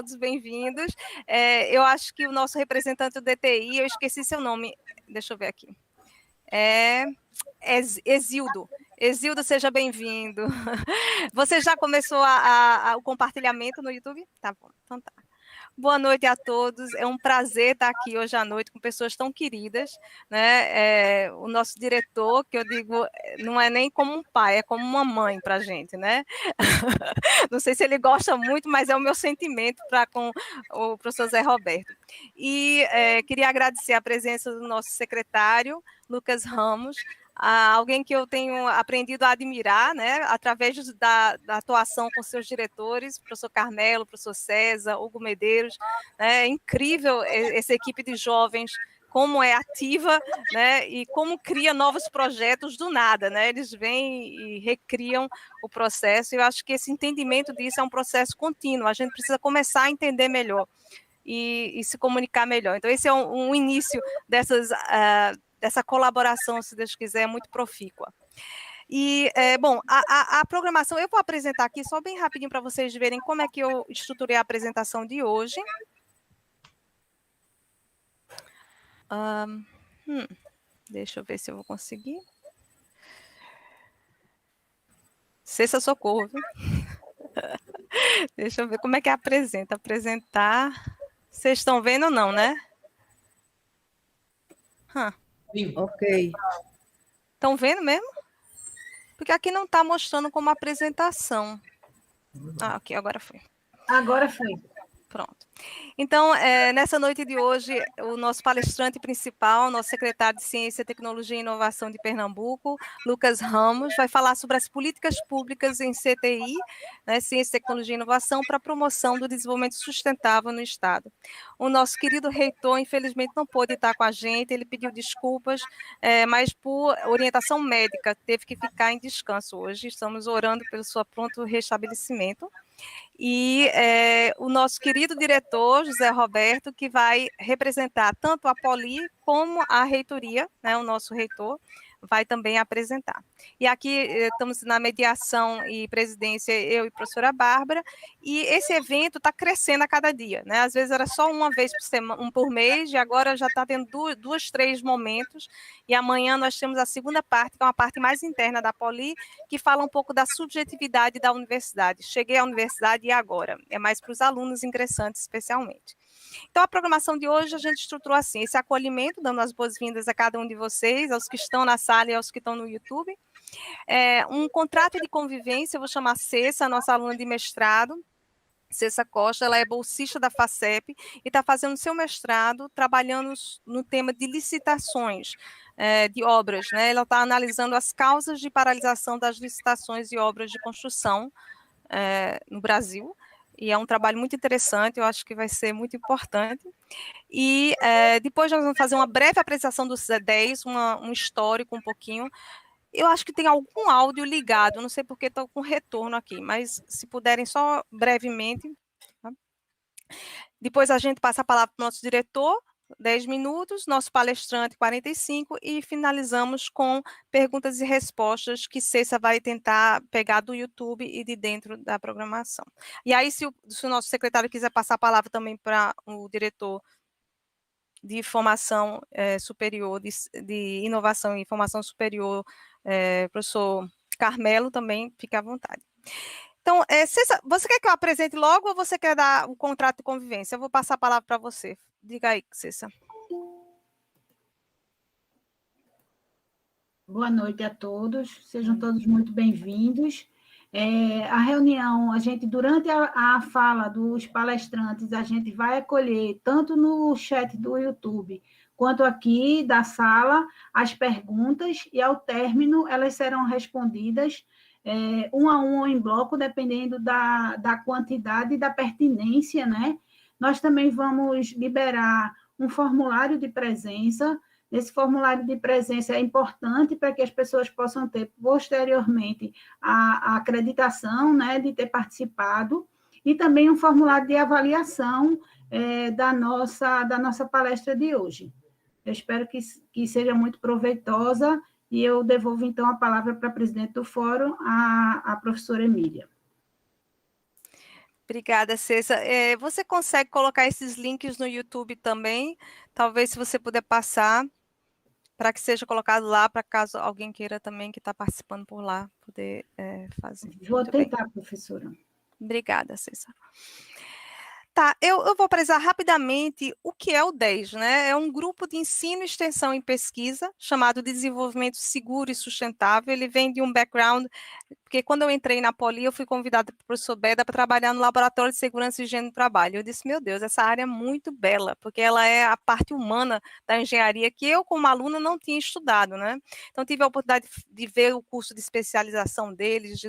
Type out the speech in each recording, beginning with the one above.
todos bem-vindos. Eu acho que o nosso representante do DTI, eu esqueci seu nome, deixa eu ver aqui. Exildo. Exildo, seja bem-vindo. Você já começou o compartilhamento no YouTube? Tá bom, então tá. Boa noite a todos, é um prazer estar aqui hoje à noite com pessoas tão queridas, né? O nosso diretor, que eu digo, não é nem como um pai, é como uma mãe para a gente, né? Não sei se ele gosta muito, mas é o meu sentimento para com o professor Zé Roberto. E queria agradecer a presença do nosso secretário, Lucas Ramos, alguém que eu tenho aprendido a admirar, né, através da atuação com seus diretores, professor Carmelo, professor César, Hugo Medeiros, né, é incrível essa equipe de jovens, como é ativa, né, e como cria novos projetos do nada, né, eles vêm e recriam o processo, e eu acho que esse entendimento disso é um processo contínuo, a gente precisa começar a entender melhor e se comunicar melhor. Então, esse é um início dessa colaboração, se Deus quiser, muito profícua. E, bom, a programação, eu vou apresentar aqui só bem rapidinho para vocês verem como é que eu estruturei a apresentação de hoje. Deixa eu ver se eu vou conseguir. Cessa socorro, viu? Deixa eu ver como é que apresenta. Apresentar. Vocês estão vendo ou não, né? Sim. Ok. Estão vendo mesmo? Porque aqui não está mostrando como apresentação. Ok, agora foi. Agora foi. Pronto. Então, nessa noite de hoje, o nosso palestrante principal, nosso secretário de Ciência, Tecnologia e Inovação de Pernambuco, Lucas Ramos, vai falar sobre as políticas públicas em CTI, né, Ciência, Tecnologia e Inovação, para a promoção do desenvolvimento sustentável no Estado. O nosso querido reitor, infelizmente, não pôde estar com a gente, ele pediu desculpas, mas por orientação médica, teve que ficar em descanso hoje. Estamos orando pelo seu pronto restabelecimento. E o nosso querido diretor, José Roberto, que vai representar tanto a Poli como a reitoria, né, o nosso reitor, vai também apresentar. E aqui estamos na mediação e presidência, eu e a professora Bárbara, e esse evento está crescendo a cada dia, né? Às vezes era só uma vez por semana, por mês, e agora já está tendo dois, três momentos, e amanhã nós temos a segunda parte, que é uma parte mais interna da Poli, que fala um pouco da subjetividade da universidade. Cheguei à universidade e agora? É mais para os alunos ingressantes, especialmente. Então, a programação de hoje a gente estruturou assim, esse acolhimento, dando as boas-vindas a cada um de vocês, aos que estão na sala e aos que estão no YouTube. Um contrato de convivência, eu vou chamar Cessa, a nossa aluna de mestrado, Cessa Costa, ela é bolsista da FACEP e está fazendo seu mestrado trabalhando no tema de licitações de obras, né? Ela está analisando as causas de paralisação das licitações de obras de construção no Brasil, e é um trabalho muito interessante, eu acho que vai ser muito importante. E depois nós vamos fazer uma breve apresentação dos C10, um histórico um pouquinho. Eu acho que tem algum áudio ligado, não sei porque estou com retorno aqui, mas se puderem só brevemente. Tá? Depois a gente passa a palavra para o nosso diretor, 10 minutos, nosso palestrante, 45, e finalizamos com perguntas e respostas que Cessa vai tentar pegar do YouTube e de dentro da programação. E aí, se o nosso secretário quiser passar a palavra também para o diretor de formação superior, de inovação e formação superior, professor Carmelo, também fique à vontade. Então, Cessa, você quer que eu apresente logo ou você quer dar o contrato de convivência? Eu vou passar a palavra para você. Diga aí, Cessa. Boa noite a todos, sejam todos muito bem-vindos. A reunião, durante a fala dos palestrantes, a gente vai acolher, tanto no chat do YouTube, quanto aqui da sala, as perguntas, e ao término elas serão respondidas um a um em bloco, dependendo da quantidade e da pertinência, né? Nós também vamos liberar um formulário de presença. Esse formulário de presença é importante para que as pessoas possam ter, posteriormente, a acreditação, né, de ter participado, e também um formulário de avaliação da nossa palestra de hoje. Eu espero que seja muito proveitosa, e eu devolvo, então, a palavra para a presidente do fórum, a professora Emília. Obrigada, Cessa. Você consegue colocar esses links no YouTube também? Talvez, se você puder passar, para que seja colocado lá, para caso alguém queira também, que está participando por lá, poder fazer. Vou Muito bem. tentar, professora. Obrigada, Cessa. Tá, eu vou apresentar rapidamente o que é o 10, né? É um grupo de ensino, extensão e pesquisa chamado Desenvolvimento Seguro e Sustentável. Ele vem de um background, porque quando eu entrei na Poli, eu fui convidada pelo professor Beda para trabalhar no Laboratório de Segurança e Higiene do Trabalho. Eu disse, meu Deus, essa área é muito bela, porque ela é a parte humana da engenharia que eu, como aluna, não tinha estudado, né? Então, tive a oportunidade de ver o curso de especialização deles,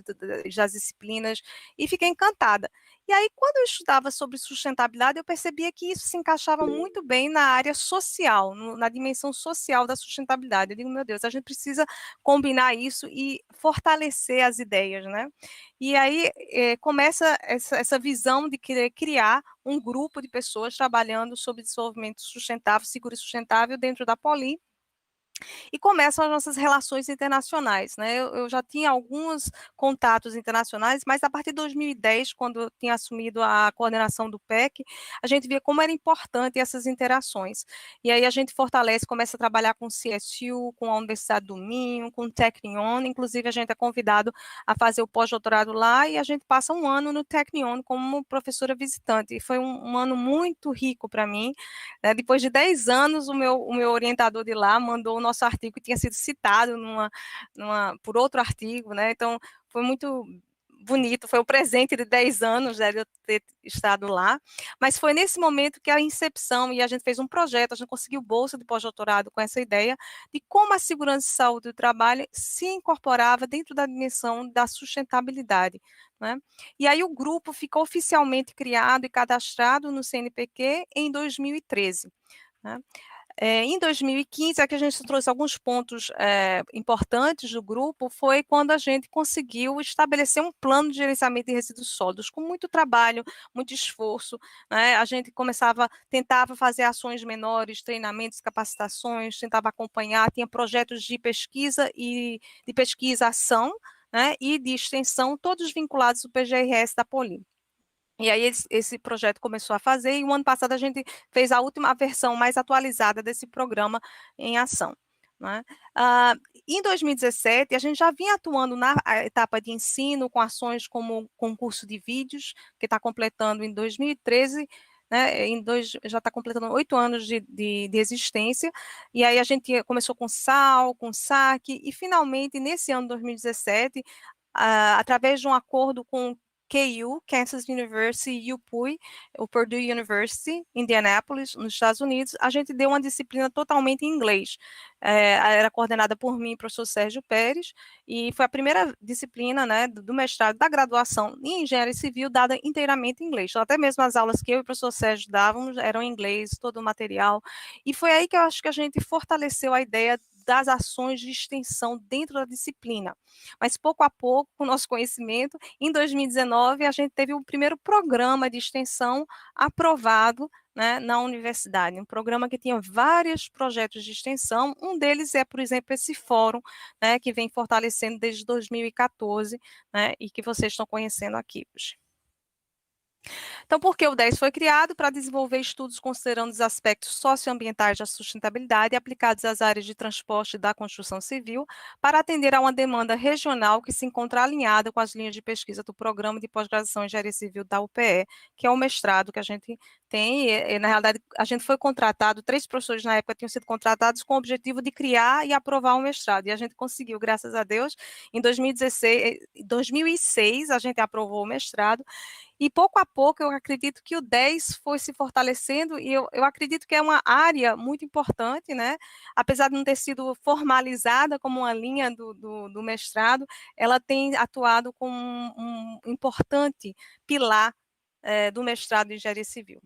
das disciplinas, e fiquei encantada. E aí, quando eu estudava sobre sustentabilidade, eu percebia que isso se encaixava muito bem na área social, na dimensão social da sustentabilidade. Eu digo, meu Deus, a gente precisa combinar isso e fortalecer as ideias, né? E aí começa essa visão de querer criar um grupo de pessoas trabalhando sobre desenvolvimento sustentável, seguro e sustentável dentro da Poli, e começam as nossas relações internacionais, né? Eu já tinha alguns contatos internacionais, mas a partir de 2010, quando eu tinha assumido a coordenação do PEC, a gente via como era importante essas interações. E aí a gente fortalece, começa a trabalhar com o CSU, com a Universidade do Minho, com o Technion, inclusive a gente é convidado a fazer o pós-doutorado lá e a gente passa um ano no Technion como professora visitante. E foi um ano muito rico para mim, né? Depois de 10 anos, o meu orientador de lá mandou o nosso artigo que tinha sido citado por outro artigo, né? Então, foi muito bonito, foi o presente de 10 anos, né, de eu ter estado lá, mas foi nesse momento que a incepção, e a gente fez um projeto, a gente conseguiu bolsa de pós-doutorado com essa ideia de como a segurança e saúde do trabalho se incorporava dentro da dimensão da sustentabilidade, né? E aí o grupo ficou oficialmente criado e cadastrado no CNPq em 2013, né? Em 2015, aqui a gente trouxe alguns pontos importantes do grupo, foi quando a gente conseguiu estabelecer um plano de gerenciamento de resíduos sólidos, com muito trabalho, muito esforço, né? A gente tentava fazer ações menores, treinamentos, capacitações, tentava acompanhar, tinha projetos de pesquisa e de pesquisa-ação, né? E de extensão, todos vinculados ao PGRS da Poli. E aí esse projeto começou a fazer, e o ano passado a gente fez a última versão mais atualizada desse programa em ação, né? Em 2017, a gente já vinha atuando na etapa de ensino, com ações como o concurso de vídeos, que está completando em 2013, né, já está completando 8 anos de existência, e aí a gente começou com SAL, com SAC, e finalmente, nesse ano de 2017, através de um acordo com KU, Kansas University, e UPUI, o Purdue University, Indianapolis, nos Estados Unidos, a gente deu uma disciplina totalmente em inglês. Era coordenada por mim, professor Sérgio Pérez, e foi a primeira disciplina, né, do mestrado, da graduação em engenharia civil, dada inteiramente em inglês. Então, até mesmo as aulas que eu e o professor Sérgio dávamos eram em inglês, todo o material, e foi aí que eu acho que a gente fortaleceu a ideia das ações de extensão dentro da disciplina. Mas pouco a pouco, com o nosso conhecimento, em 2019, a gente teve o primeiro programa de extensão aprovado, né, na universidade, um programa que tinha vários projetos de extensão, um deles é, por exemplo, esse fórum, né, que vem fortalecendo desde 2014, né, e que vocês estão conhecendo aqui hoje. Então, por que o 10 foi criado? Para desenvolver estudos considerando os aspectos socioambientais da sustentabilidade aplicados às áreas de transporte da construção civil, para atender a uma demanda regional que se encontra alinhada com as linhas de pesquisa do Programa de Pós-Graduação em Engenharia Civil da UPE, que é o mestrado que a gente tem. Na realidade, a gente foi contratado, 3 professores na época tinham sido contratados com o objetivo de criar e aprovar um mestrado, e a gente conseguiu, graças a Deus. Em 2006, a gente aprovou o mestrado, e pouco a pouco eu acredito que o 10 foi se fortalecendo, e eu acredito que é uma área muito importante, né? Apesar de não ter sido formalizada como uma linha do mestrado, ela tem atuado como um importante pilar do mestrado em engenharia civil.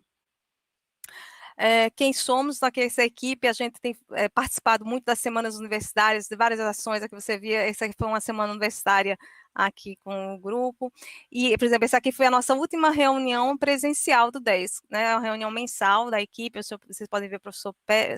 Quem somos essa equipe, a gente tem participado muito das semanas universitárias, de várias ações, aqui você via, essa foi uma semana universitária aqui com o grupo. E, por exemplo, essa aqui foi a nossa última reunião presencial do 10, né? A reunião mensal da equipe. Vocês podem ver o professor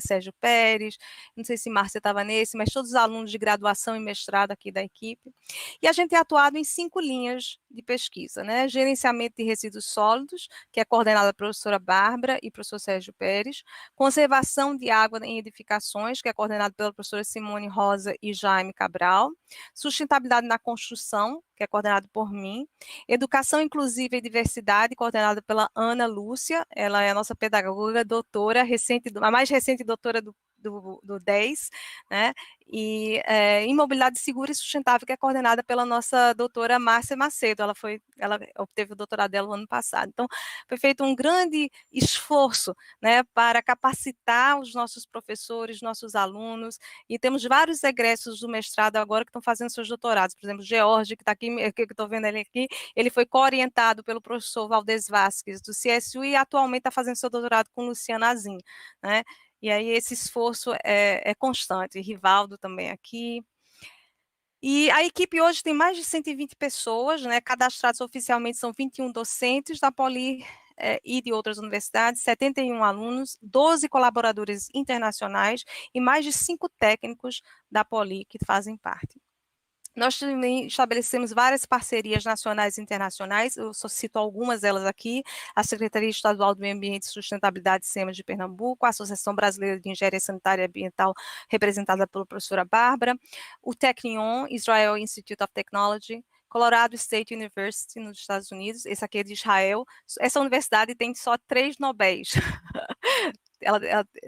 Sérgio Pérez, não sei se Márcia estava nesse, mas todos os alunos de graduação e mestrado aqui da equipe. E a gente tem atuado em 5 linhas de pesquisa, né? Gerenciamento de resíduos sólidos, que é coordenada pela professora Bárbara e professor Sérgio Pérez, conservação de água em edificações, que é coordenado pela professora Simone Rosa e Jaime Cabral, sustentabilidade na construção, que é coordenado por mim, educação inclusiva e diversidade, coordenada pela Ana Lúcia, ela é a nossa pedagoga, doutora, a mais recente doutora do 10, né? E imobilidade segura e sustentável, que é coordenada pela nossa doutora Márcia Macedo. Ela obteve o doutorado dela no ano passado. Então, foi feito um grande esforço, né, para capacitar os nossos professores, nossos alunos, e temos vários egressos do mestrado agora que estão fazendo seus doutorados. Por exemplo, George, que está aqui, que eu estou vendo ele aqui, ele foi co-orientado pelo professor Valdez Vasques, do CSU, e atualmente está fazendo seu doutorado com Luciana Azim, né? E aí esse esforço é constante. Rivaldo também aqui. E a equipe hoje tem mais de 120 pessoas, né? Cadastrados oficialmente são 21 docentes da Poli e de outras universidades, 71 alunos, 12 colaboradores internacionais e mais de 5 técnicos da Poli que fazem parte. Nós também estabelecemos várias parcerias nacionais e internacionais, eu só cito algumas delas aqui: a Secretaria Estadual do Meio Ambiente e Sustentabilidade, SEMA de Pernambuco, a Associação Brasileira de Engenharia Sanitária e Ambiental, representada pela professora Bárbara, o Technion, Israel Institute of Technology, Colorado State University, nos Estados Unidos, esse aqui é de Israel. Essa universidade tem só 3 Nobéis.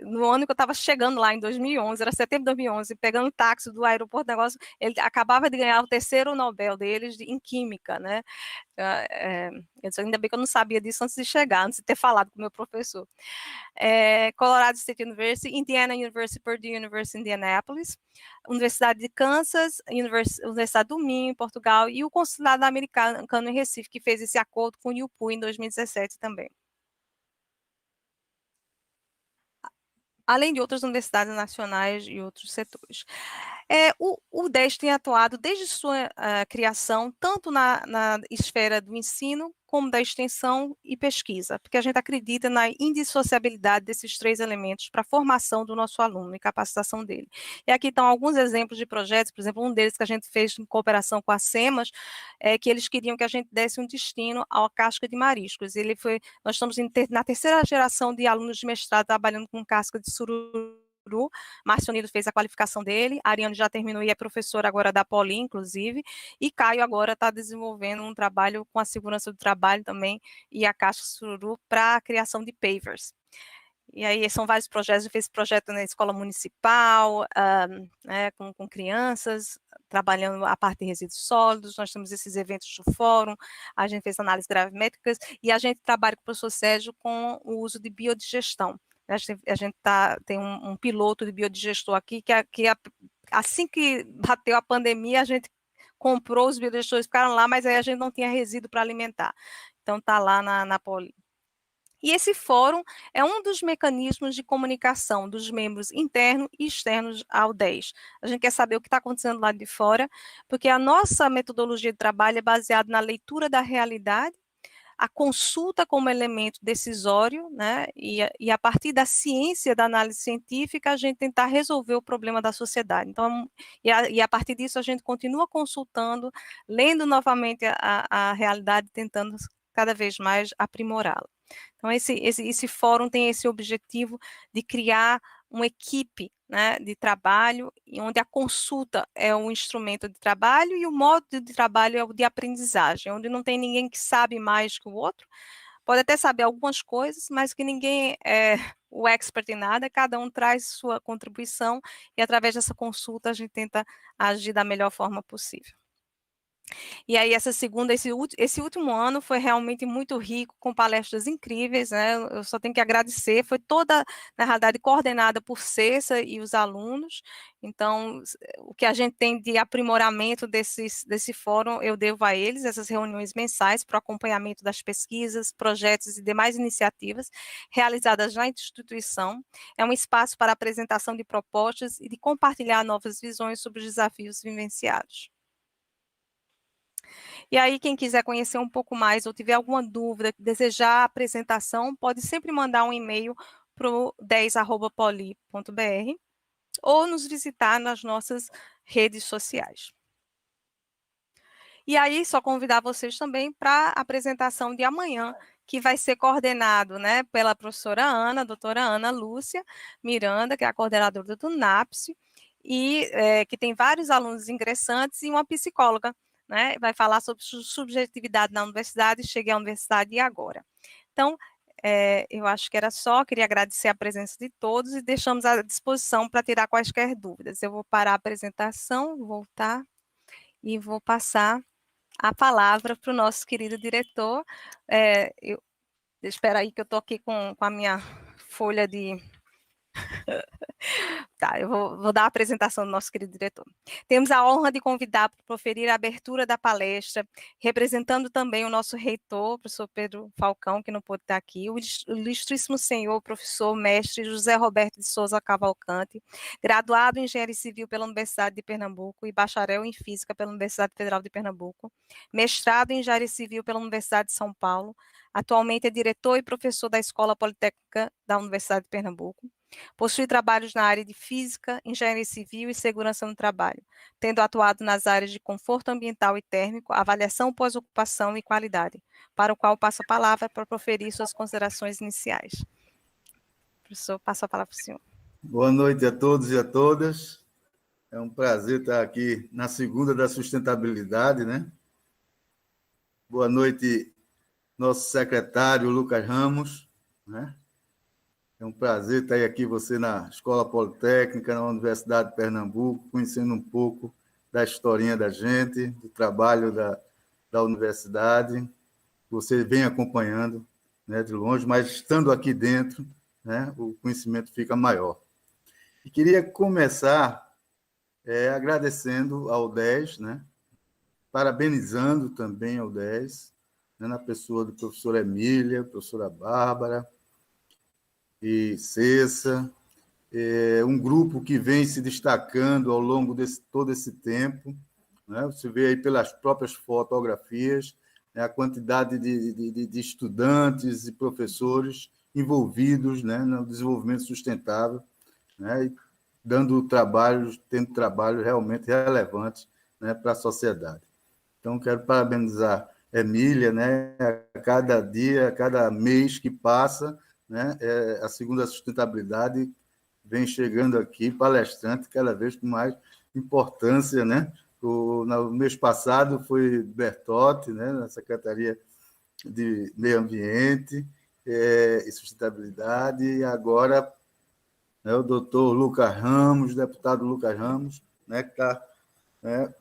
No ano que eu estava chegando lá, em 2011, era setembro de 2011, pegando o táxi do aeroporto, negócio, ele acabava de ganhar o terceiro Nobel deles em Química, né? Eu disse, ainda bem que eu não sabia disso antes de chegar, antes de ter falado com o meu professor. Colorado State University, Indiana University, Purdue University, Indianapolis, Universidade de Kansas, Universidade do Minho, em Portugal, e o Consulado Americano em Recife, que fez esse acordo com o IUPU em 2017 também. Além de outras universidades nacionais e outros setores. O DES tem atuado desde sua criação, tanto na esfera do ensino, como da extensão e pesquisa, porque a gente acredita na indissociabilidade desses 3 elementos para a formação do nosso aluno e capacitação dele. E aqui estão alguns exemplos de projetos, por exemplo, um deles que a gente fez em cooperação com a SEMAS, que eles queriam que a gente desse um destino à casca de mariscos. Nós estamos na terceira geração de alunos de mestrado trabalhando com casca de sururu. Márcio Unido fez a qualificação dele, a Ariane já terminou e é professora agora da Poli, inclusive, e Caio agora está desenvolvendo um trabalho com a segurança do trabalho também e a Caixa Sururu para a criação de pavers. E aí são vários projetos, eu fiz projeto na escola municipal, né, com crianças, trabalhando a parte de resíduos sólidos, nós temos esses eventos do fórum, a gente fez análises gravimétricas, e a gente trabalha com o professor Sérgio com o uso de biodigestão. A gente tem um piloto de biodigestor aqui, assim que bateu a pandemia, a gente comprou os biodigestores, ficaram lá, mas aí a gente não tinha resíduo para alimentar. Então, está lá na Poli. E esse fórum é um dos mecanismos de comunicação dos membros internos e externos ao 10. A gente quer saber o que está acontecendo lá de fora, porque a nossa metodologia de trabalho é baseada na leitura da realidade, a consulta como elemento decisório, né, e a partir da ciência, da análise científica, a gente tentar resolver o problema da sociedade. Então, a partir disso, a gente continua consultando, lendo novamente a realidade, tentando cada vez mais aprimorá-la. Então, esse fórum tem esse objetivo de criar uma equipe, né, de trabalho, onde a consulta é um instrumento de trabalho e o modo de trabalho é o de aprendizagem, onde não tem ninguém que sabe mais que o outro, pode até saber algumas coisas, mas que ninguém é o expert em nada, cada um traz sua contribuição e através dessa consulta a gente tenta agir da melhor forma possível. E aí esse último ano foi realmente muito rico, com palestras incríveis, né? Eu só tenho que agradecer, foi toda, na realidade, coordenada por Cessa e os alunos, então, o que a gente tem de aprimoramento desse fórum, eu devo a eles, essas reuniões mensais para o acompanhamento das pesquisas, projetos e demais iniciativas realizadas na instituição, é um espaço para apresentação de propostas e de compartilhar novas visões sobre os desafios vivenciados. E aí, quem quiser conhecer um pouco mais ou tiver alguma dúvida, desejar a apresentação, pode sempre mandar um e-mail para o 10@poli.br ou nos visitar nas nossas redes sociais. E aí, só convidar vocês também para a apresentação de amanhã, que vai ser coordenado, né, pela professora Ana, doutora Ana Lúcia Miranda, que é a coordenadora do NAPSE, e que tem vários alunos ingressantes e uma psicóloga, né, vai falar sobre subjetividade na universidade, cheguei à universidade e agora. Então, eu acho que era só, queria agradecer a presença de todos e deixamos à disposição para tirar quaisquer dúvidas. Eu vou parar a apresentação, voltar e vou passar a palavra para o nosso querido diretor. Espera aí que eu estou aqui com a minha folha de... Tá, eu vou dar a apresentação do nosso querido diretor. Temos a honra de convidar para proferir a abertura da palestra, representando também o nosso reitor, o professor Pedro Falcão, que não pôde estar aqui, o ilustríssimo senhor, professor, mestre José Roberto de Souza Cavalcante, graduado em Engenharia Civil pela Universidade de Pernambuco e bacharel em Física pela Universidade Federal de Pernambuco, mestrado em Engenharia Civil pela Universidade de São Paulo, atualmente é diretor e professor da Escola Politécnica da Universidade de Pernambuco. Possui trabalhos na área de Física, Engenharia Civil e Segurança no Trabalho, tendo atuado nas áreas de conforto ambiental e térmico, avaliação pós-ocupação e qualidade, para o qual passo a palavra para proferir suas considerações iniciais. Professor, passo a palavra para o senhor. Boa noite a todos e a todas. É um prazer estar aqui na segunda da sustentabilidade, né? Boa noite, nosso secretário Lucas Ramos, né? É um prazer estar aqui você na Escola Politécnica, na Universidade de Pernambuco, conhecendo um pouco da historinha da gente, do trabalho da universidade. Você vem acompanhando, né, de longe, mas estando aqui dentro, né, o conhecimento fica maior. E queria começar agradecendo ao 10, né, parabenizando também ao 10, né, na pessoa do professor Emília, professora Bárbara, e Cessa, um grupo que vem se destacando ao longo de todo esse tempo, né? Você vê aí pelas próprias fotografias, né, a quantidade de estudantes e professores envolvidos, né, no desenvolvimento sustentável, né, e tendo trabalho realmente relevante, né, para a sociedade. Então, quero parabenizar a Emília, né, a cada dia, a cada mês que passa, né, a segunda sustentabilidade vem chegando aqui, palestrante, cada vez com mais importância, né? No mês passado foi Bertotti, né, na Secretaria de Meio Ambiente e Sustentabilidade, e agora, né, o doutor Lucas Ramos, deputado Lucas Ramos, né, que está, né,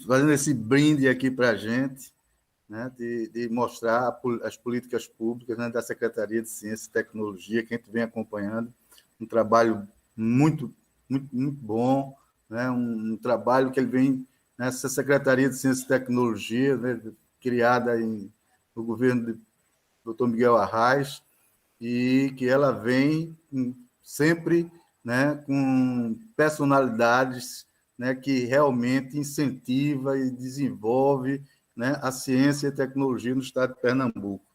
fazendo esse brinde aqui para a gente, né, de mostrar as políticas públicas, né, da Secretaria de Ciência e Tecnologia, que a gente vem acompanhando, um trabalho muito, muito, muito bom, né, um trabalho que ele vem nessa Secretaria de Ciência e Tecnologia, né, criada no governo do Dr. Miguel Arraes, e que ela vem sempre, né, com personalidades, né, que realmente incentiva e desenvolve, né, a ciência e a tecnologia no estado de Pernambuco.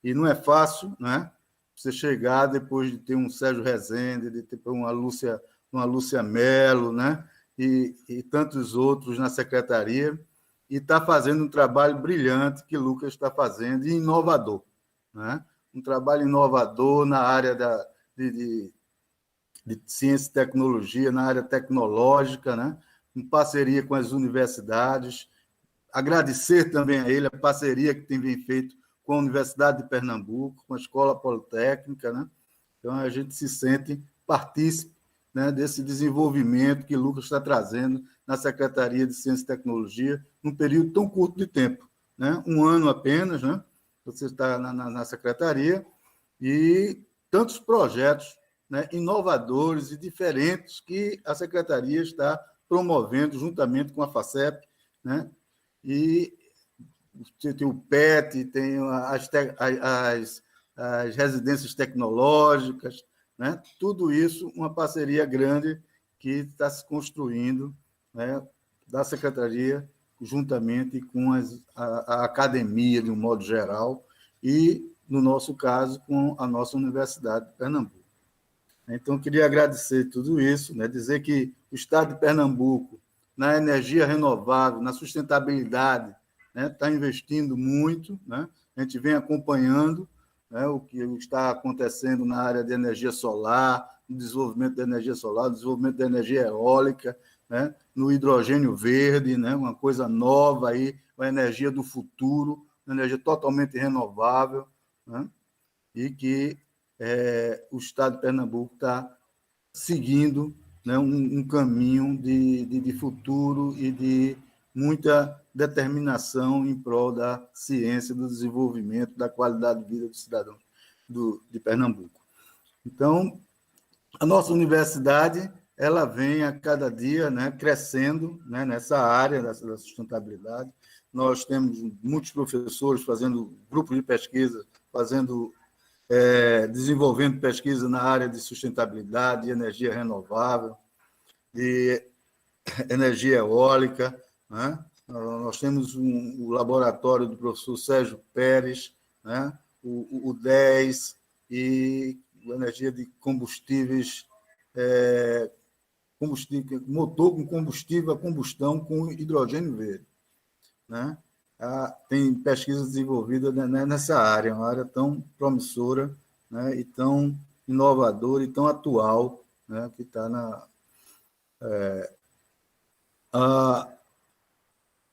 E não é fácil, né, você chegar depois de ter um Sérgio Rezende, de ter uma Lúcia Mello, né, e tantos outros na secretaria, e está fazendo um trabalho brilhante que o Lucas está fazendo, e inovador, né? Um trabalho inovador na área de ciência e tecnologia, na área tecnológica, né? Em parceria com as universidades. Agradecer também a ele a parceria que tem feito com a Universidade de Pernambuco, com a Escola Politécnica, né? Então, a gente se sente partícipe, né, desse desenvolvimento que o Lucas está trazendo na Secretaria de Ciência e Tecnologia, num período tão curto de tempo, né? Um ano apenas, né? Você está na Secretaria, e tantos projetos, né, inovadores e diferentes que a Secretaria está promovendo juntamente com a FACEP, né? E tem o PET, tem as residências tecnológicas, né? Tudo isso, uma parceria grande que está se construindo, né, da Secretaria juntamente com a academia, de um modo geral, e, no nosso caso, com a nossa Universidade de Pernambuco. Então, queria agradecer tudo isso, né? Dizer que o Estado de Pernambuco, na energia renovável, na sustentabilidade, né, está investindo muito, né? A gente vem acompanhando, né, o que está acontecendo na área de energia solar, no desenvolvimento da energia solar, no desenvolvimento da energia eólica, né, no hidrogênio verde, né, uma coisa nova aí, uma energia do futuro, uma energia totalmente renovável, né, e que o Estado de Pernambuco está seguindo, né, um caminho de futuro e de muita determinação em prol da ciência, do desenvolvimento, da qualidade de vida do cidadão de Pernambuco. Então, a nossa universidade ela vem a cada dia, né, crescendo, né, nessa área da sustentabilidade. Nós temos muitos professores fazendo grupos de pesquisa, desenvolvendo pesquisa na área de sustentabilidade, de energia renovável, de energia eólica, né? Nós temos o laboratório do professor Sérgio Pérez, né? o 10, e a energia de combustíveis, motor com combustível a combustão com hidrogênio verde, né? Tem pesquisa desenvolvida nessa área, uma área tão promissora, né? E tão inovadora e tão atual, né? Que está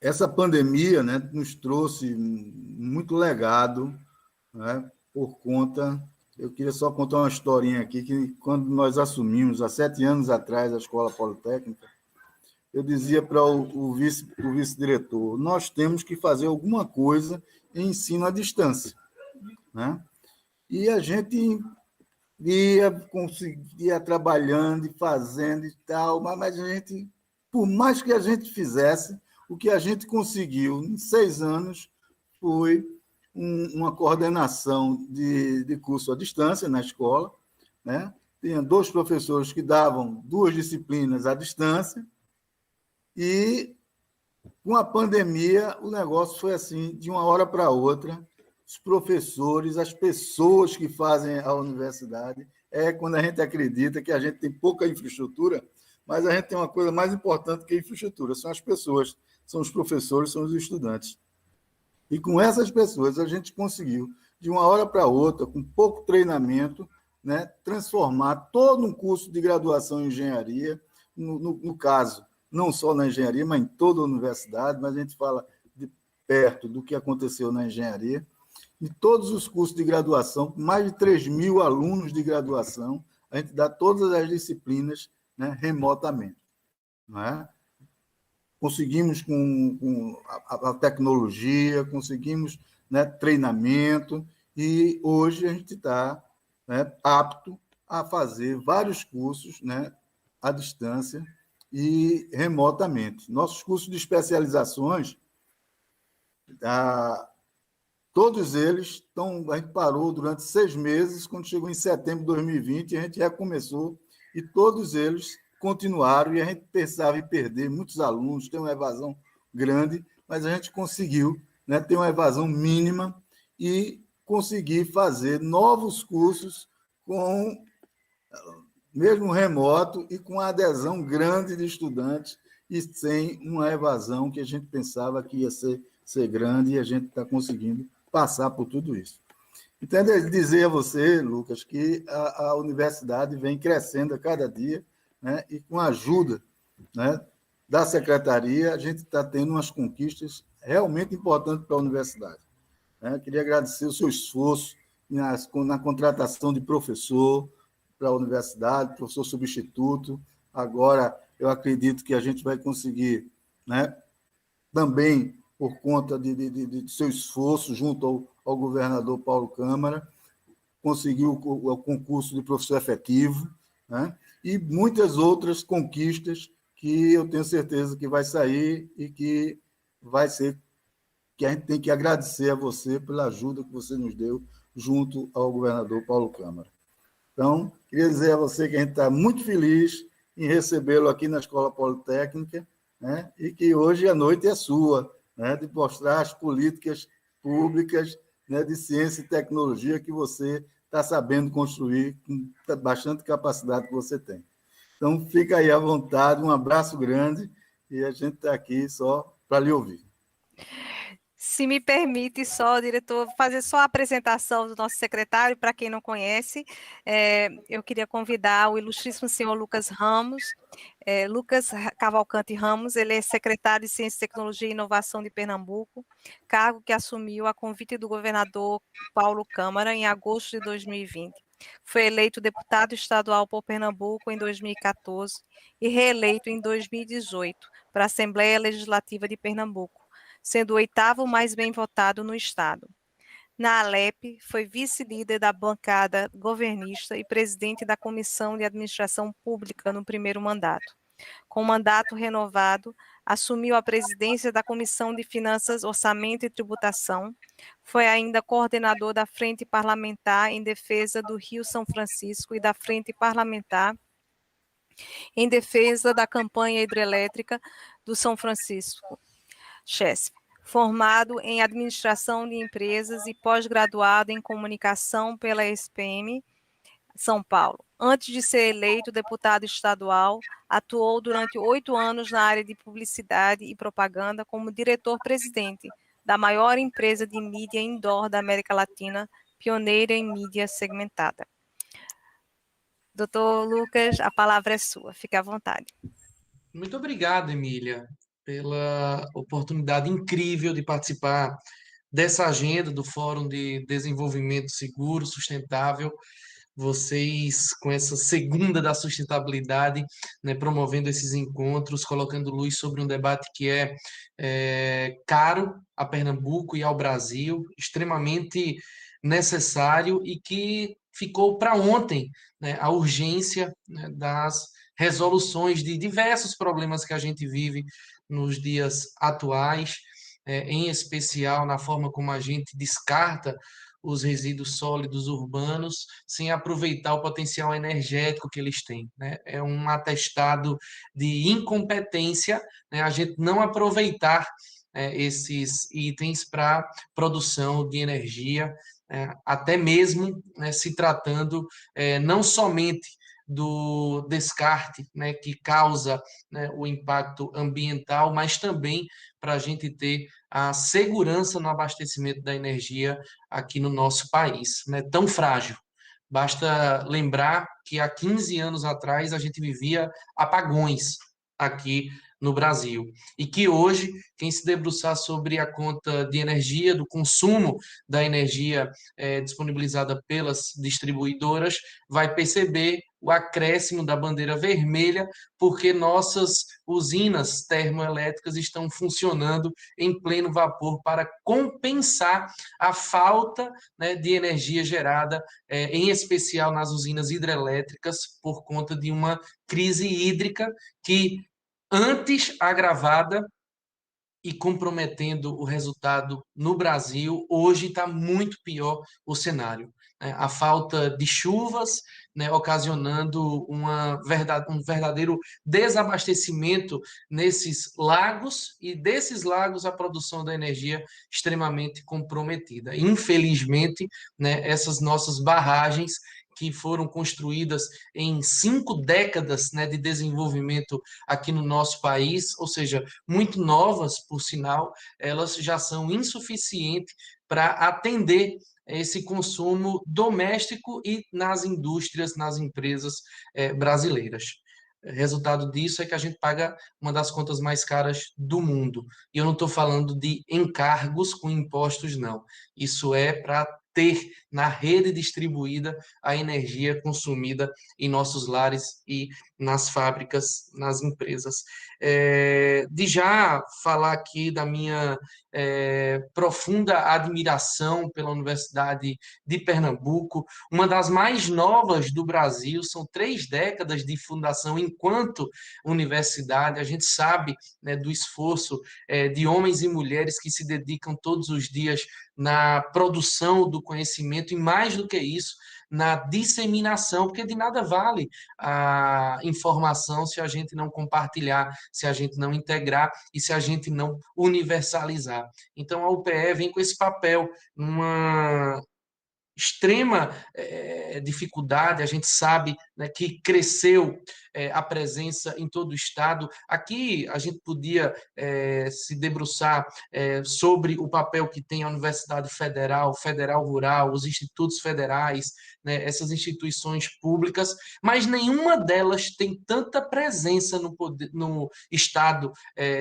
essa pandemia, né, nos trouxe muito legado, né, por conta... Eu queria só contar uma historinha aqui, que quando nós assumimos, há 7 anos atrás, a Escola Politécnica, eu dizia para o vice-diretor, nós temos que fazer alguma coisa em ensino à distância, né? E a gente ia trabalhando e fazendo e tal, mas a gente, por mais que a gente fizesse, o que a gente conseguiu em 6 anos foi uma coordenação de curso à distância na escola, né? Tinha 2 professores que davam 2 disciplinas à distância, e com a pandemia o negócio foi assim, de uma hora para outra. Os professores, as pessoas que fazem a universidade, quando a gente acredita que a gente tem pouca infraestrutura, mas a gente tem uma coisa mais importante que a infraestrutura, são as pessoas, são os professores, são os estudantes. E com essas pessoas a gente conseguiu, de uma hora para outra, com pouco treinamento, né, transformar todo um curso de graduação em engenharia, no caso, não só na engenharia, mas em toda a universidade, mas a gente fala de perto do que aconteceu na engenharia, e todos os cursos de graduação, mais de 3.000 alunos de graduação, a gente dá todas as disciplinas, né, remotamente. Não é? Conseguimos com a tecnologia, conseguimos, né, treinamento, e hoje a gente está, né, apto a fazer vários cursos, né, à distância e remotamente. Nossos cursos de especializações, todos eles a gente parou durante 6 meses, quando chegou em setembro de 2020, a gente recomeçou, e todos eles continuaram, e a gente pensava em perder muitos alunos, tem uma evasão grande, mas a gente conseguiu, né, ter uma evasão mínima e conseguir fazer novos cursos com mesmo remoto e com a adesão grande de estudantes e sem uma evasão que a gente pensava que ia ser grande, e a gente está conseguindo passar por tudo isso. Então, é dizer a você, Lucas, que a universidade vem crescendo a cada dia, né, e com a ajuda, né, da secretaria, a gente está tendo umas conquistas realmente importantes para a universidade, né? Queria agradecer o seu esforço na contratação de professor para a universidade, professor substituto. Agora, eu acredito que a gente vai conseguir, né, também por conta de seu esforço junto ao governador Paulo Câmara, conseguir o concurso de professor efetivo, né? E muitas outras conquistas que eu tenho certeza que vai sair e que vai ser, que a gente tem que agradecer a você pela ajuda que você nos deu junto ao governador Paulo Câmara. Então, queria dizer a você que a gente está muito feliz em recebê-lo aqui na Escola Politécnica, né? E que hoje a noite é sua, né? De mostrar as políticas públicas, né? De ciência e tecnologia que você está sabendo construir com bastante capacidade que você tem. Então, fica aí à vontade, um abraço grande e a gente está aqui só para lhe ouvir. Se me permite só, diretor, fazer só a apresentação do nosso secretário, para quem não conhece, eu queria convidar o ilustríssimo senhor Lucas Ramos. Lucas Cavalcante Ramos, ele é secretário de Ciência, Tecnologia e Inovação de Pernambuco, cargo que assumiu a convite do governador Paulo Câmara em agosto de 2020. Foi eleito deputado estadual por Pernambuco em 2014 e reeleito em 2018 para a Assembleia Legislativa de Pernambuco, sendo o 8º mais bem votado no estado. Na Alep, foi vice-líder da bancada governista e presidente da Comissão de Administração Pública no primeiro mandato. Com o mandato renovado, assumiu a presidência da Comissão de Finanças, Orçamento e Tributação. Foi ainda coordenador da Frente Parlamentar em Defesa do Rio São Francisco e da Frente Parlamentar em Defesa da Campanha Hidrelétrica do São Francisco, CHESF. Formado em Administração de Empresas e pós-graduado em Comunicação pela SPM São Paulo. Antes de ser eleito deputado estadual, atuou durante 8 anos na área de publicidade e propaganda como diretor-presidente da maior empresa de mídia indoor da América Latina, pioneira em mídia segmentada. Doutor Lucas, a palavra é sua, fique à vontade. Muito obrigado, Emília, pela oportunidade incrível de participar dessa agenda do Fórum de Desenvolvimento Seguro, Sustentável. Vocês, com essa segunda da sustentabilidade, né, promovendo esses encontros, colocando luz sobre um debate que é caro a Pernambuco e ao Brasil, extremamente necessário e que ficou para ontem, né, a urgência, né, das resoluções de diversos problemas que a gente vive nos dias atuais, em especial na forma como a gente descarta os resíduos sólidos urbanos sem aproveitar o potencial energético que eles têm, né? É um atestado de incompetência, né, a gente não aproveitar esses itens para produção de energia, até mesmo, né, se tratando não somente do descarte, né, que causa, né, o impacto ambiental, mas também para a gente ter a segurança no abastecimento da energia aqui no nosso país, né, tão frágil. Basta lembrar que há 15 anos atrás a gente vivia apagões aqui no Brasil. E que hoje, quem se debruçar sobre a conta de energia, do consumo da energia disponibilizada pelas distribuidoras, vai perceber o acréscimo da bandeira vermelha, porque nossas usinas termoelétricas estão funcionando em pleno vapor para compensar a falta, né, de energia gerada, em especial nas usinas hidrelétricas, por conta de uma crise hídrica que, antes agravada e comprometendo o resultado no Brasil, hoje está muito pior o cenário. A falta de chuvas, né, ocasionando um verdadeiro desabastecimento nesses lagos, e desses lagos a produção da energia extremamente comprometida. Infelizmente, né, essas nossas barragens, que foram construídas em 5 décadas, né, de desenvolvimento aqui no nosso país, ou seja, muito novas, por sinal, elas já são insuficientes para atender esse consumo doméstico e nas indústrias, nas empresas brasileiras. Resultado disso é que a gente paga uma das contas mais caras do mundo. E eu não estou falando de encargos com impostos, não. Isso é para ter na rede distribuída a energia consumida em nossos lares e nas fábricas, nas empresas. De já falar aqui da minha profunda admiração pela Universidade de Pernambuco, uma das mais novas do Brasil, são 3 décadas de fundação enquanto universidade. A gente sabe, né, do esforço de homens e mulheres que se dedicam todos os dias na produção do conhecimento e, mais do que isso, na disseminação, porque de nada vale a informação se a gente não compartilhar, se a gente não integrar e se a gente não universalizar. Então, a UPE vem com esse papel, uma extrema dificuldade. A gente sabe, né, que cresceu a presença em todo o Estado. Aqui a gente podia se debruçar sobre o papel que tem a Universidade Federal, Federal Rural, os institutos federais, né, essas instituições públicas, mas nenhuma delas tem tanta presença no Estado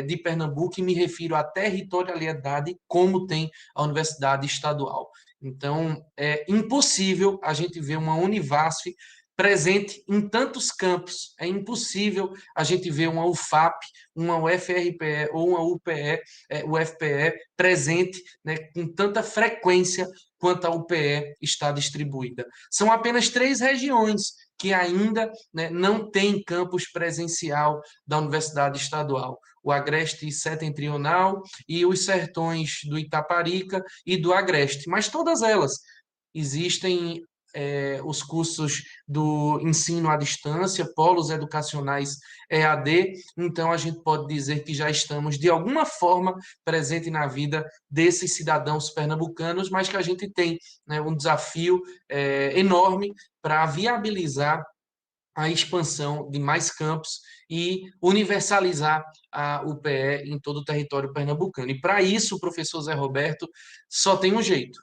de Pernambuco, e me refiro à territorialidade, como tem a Universidade Estadual. Então, é impossível a gente ver uma Univasf presente em tantos campos. É impossível a gente ver uma UFAP, uma UFRPE ou uma UFPE presente, né, com tanta frequência quanto a UPE está distribuída. São apenas 3 regiões que ainda, né, não têm campus presencial da Universidade Estadual: o Agreste Setentrional e os sertões do Itaparica e do Agreste. Mas todas elas existem os cursos do ensino à distância, polos educacionais EAD, então a gente pode dizer que já estamos, de alguma forma, presente na vida desses cidadãos pernambucanos, mas que a gente tem, né, um desafio enorme para viabilizar a expansão de mais campos e universalizar a UPE em todo o território pernambucano. E para isso, o professor Zé Roberto só tem um jeito: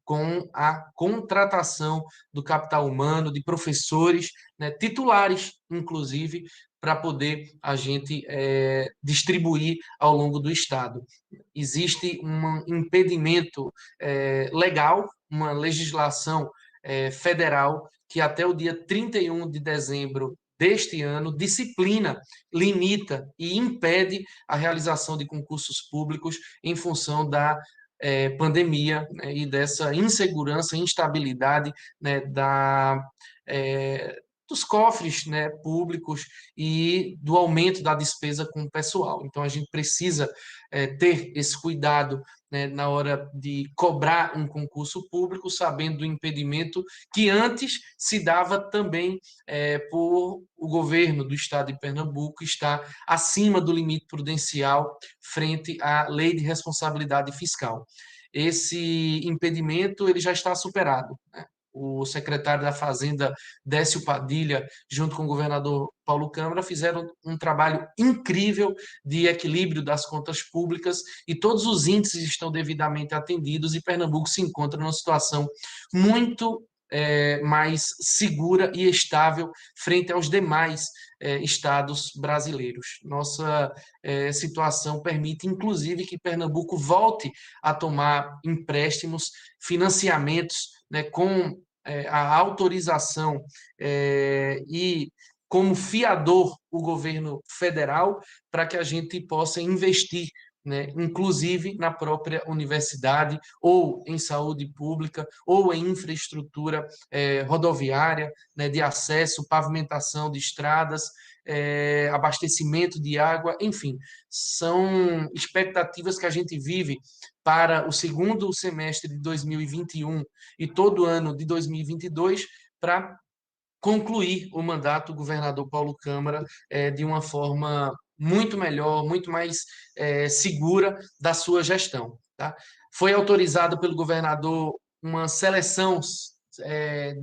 com a contratação do capital humano, de professores, né, titulares, inclusive, para poder a gente distribuir ao longo do Estado. Existe um impedimento legal, uma legislação federal, que até o dia 31 de dezembro deste ano disciplina, limita e impede a realização de concursos públicos em função da pandemia, né, e dessa insegurança, instabilidade, né, dos cofres, né, públicos e do aumento da despesa com o pessoal. Então, a gente precisa ter esse cuidado, né, na hora de cobrar um concurso público, sabendo do impedimento que antes se dava também por o governo do Estado de Pernambuco estar acima do limite prudencial frente à Lei de Responsabilidade Fiscal. Esse impedimento ele já está superado, né? O secretário da Fazenda, Décio Padilha, junto com o governador Paulo Câmara, fizeram um trabalho incrível de equilíbrio das contas públicas e todos os índices estão devidamente atendidos, e Pernambuco se encontra numa situação muito mais segura e estável frente aos demais estados brasileiros. Nossa situação permite, inclusive, que Pernambuco volte a tomar empréstimos, financiamentos, né, com a autorização e como fiador o governo federal, para que a gente possa investir, né, inclusive na própria universidade, ou em saúde pública, ou em infraestrutura rodoviária, né, de acesso, pavimentação de estradas, abastecimento de água, enfim, são expectativas que a gente vive para o segundo semestre de 2021 e todo o ano de 2022, para concluir o mandato do governador Paulo Câmara de uma forma muito melhor, muito mais segura da sua gestão. Tá? Foi autorizado pelo governador uma seleção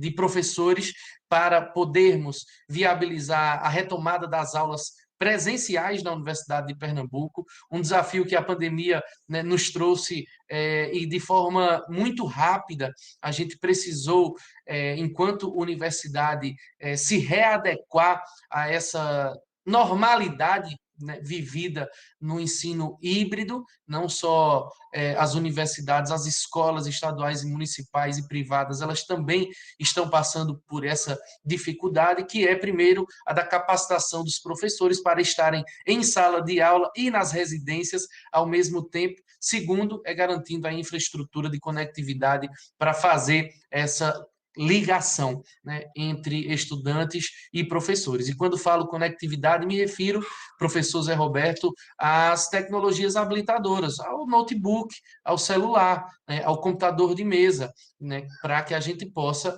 de professores para podermos viabilizar a retomada das aulas presenciais na Universidade de Pernambuco, um desafio que a pandemia, né, nos trouxe e de forma muito rápida a gente precisou, enquanto universidade, se readequar a essa normalidade né, vivida no ensino híbrido, não só as universidades, as escolas estaduais e municipais e privadas, elas também estão passando por essa dificuldade, que é, primeiro, a da capacitação dos professores para estarem em sala de aula e nas residências ao mesmo tempo. Segundo, é garantindo a infraestrutura de conectividade para fazer essa ligação, né, entre estudantes e professores. E quando falo conectividade, me refiro, professor Zé Roberto, às tecnologias habilitadoras, ao notebook, ao celular, né, ao computador de mesa, né, para que a gente possa,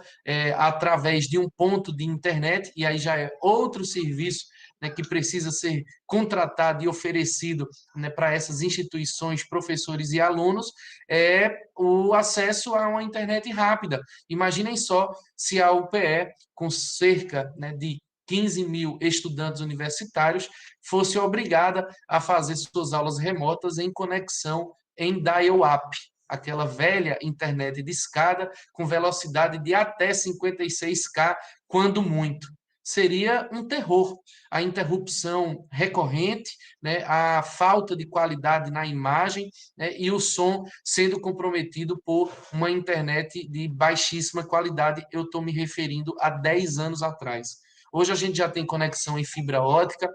através de um ponto de internet, e aí já é outro serviço, né, que precisa ser contratado e oferecido, né, para essas instituições, professores e alunos, é o acesso a uma internet rápida. Imaginem só se a UPE, com cerca, né, de 15 mil estudantes universitários, fosse obrigada a fazer suas aulas remotas em conexão em dial-up, aquela velha internet de escada com velocidade de até 56K, quando muito. Seria um terror. A interrupção recorrente, né, a falta de qualidade na imagem, né, e o som sendo comprometido por uma internet de baixíssima qualidade. Eu estou me referindo a 10 anos atrás. Hoje a gente já tem conexão em fibra ótica,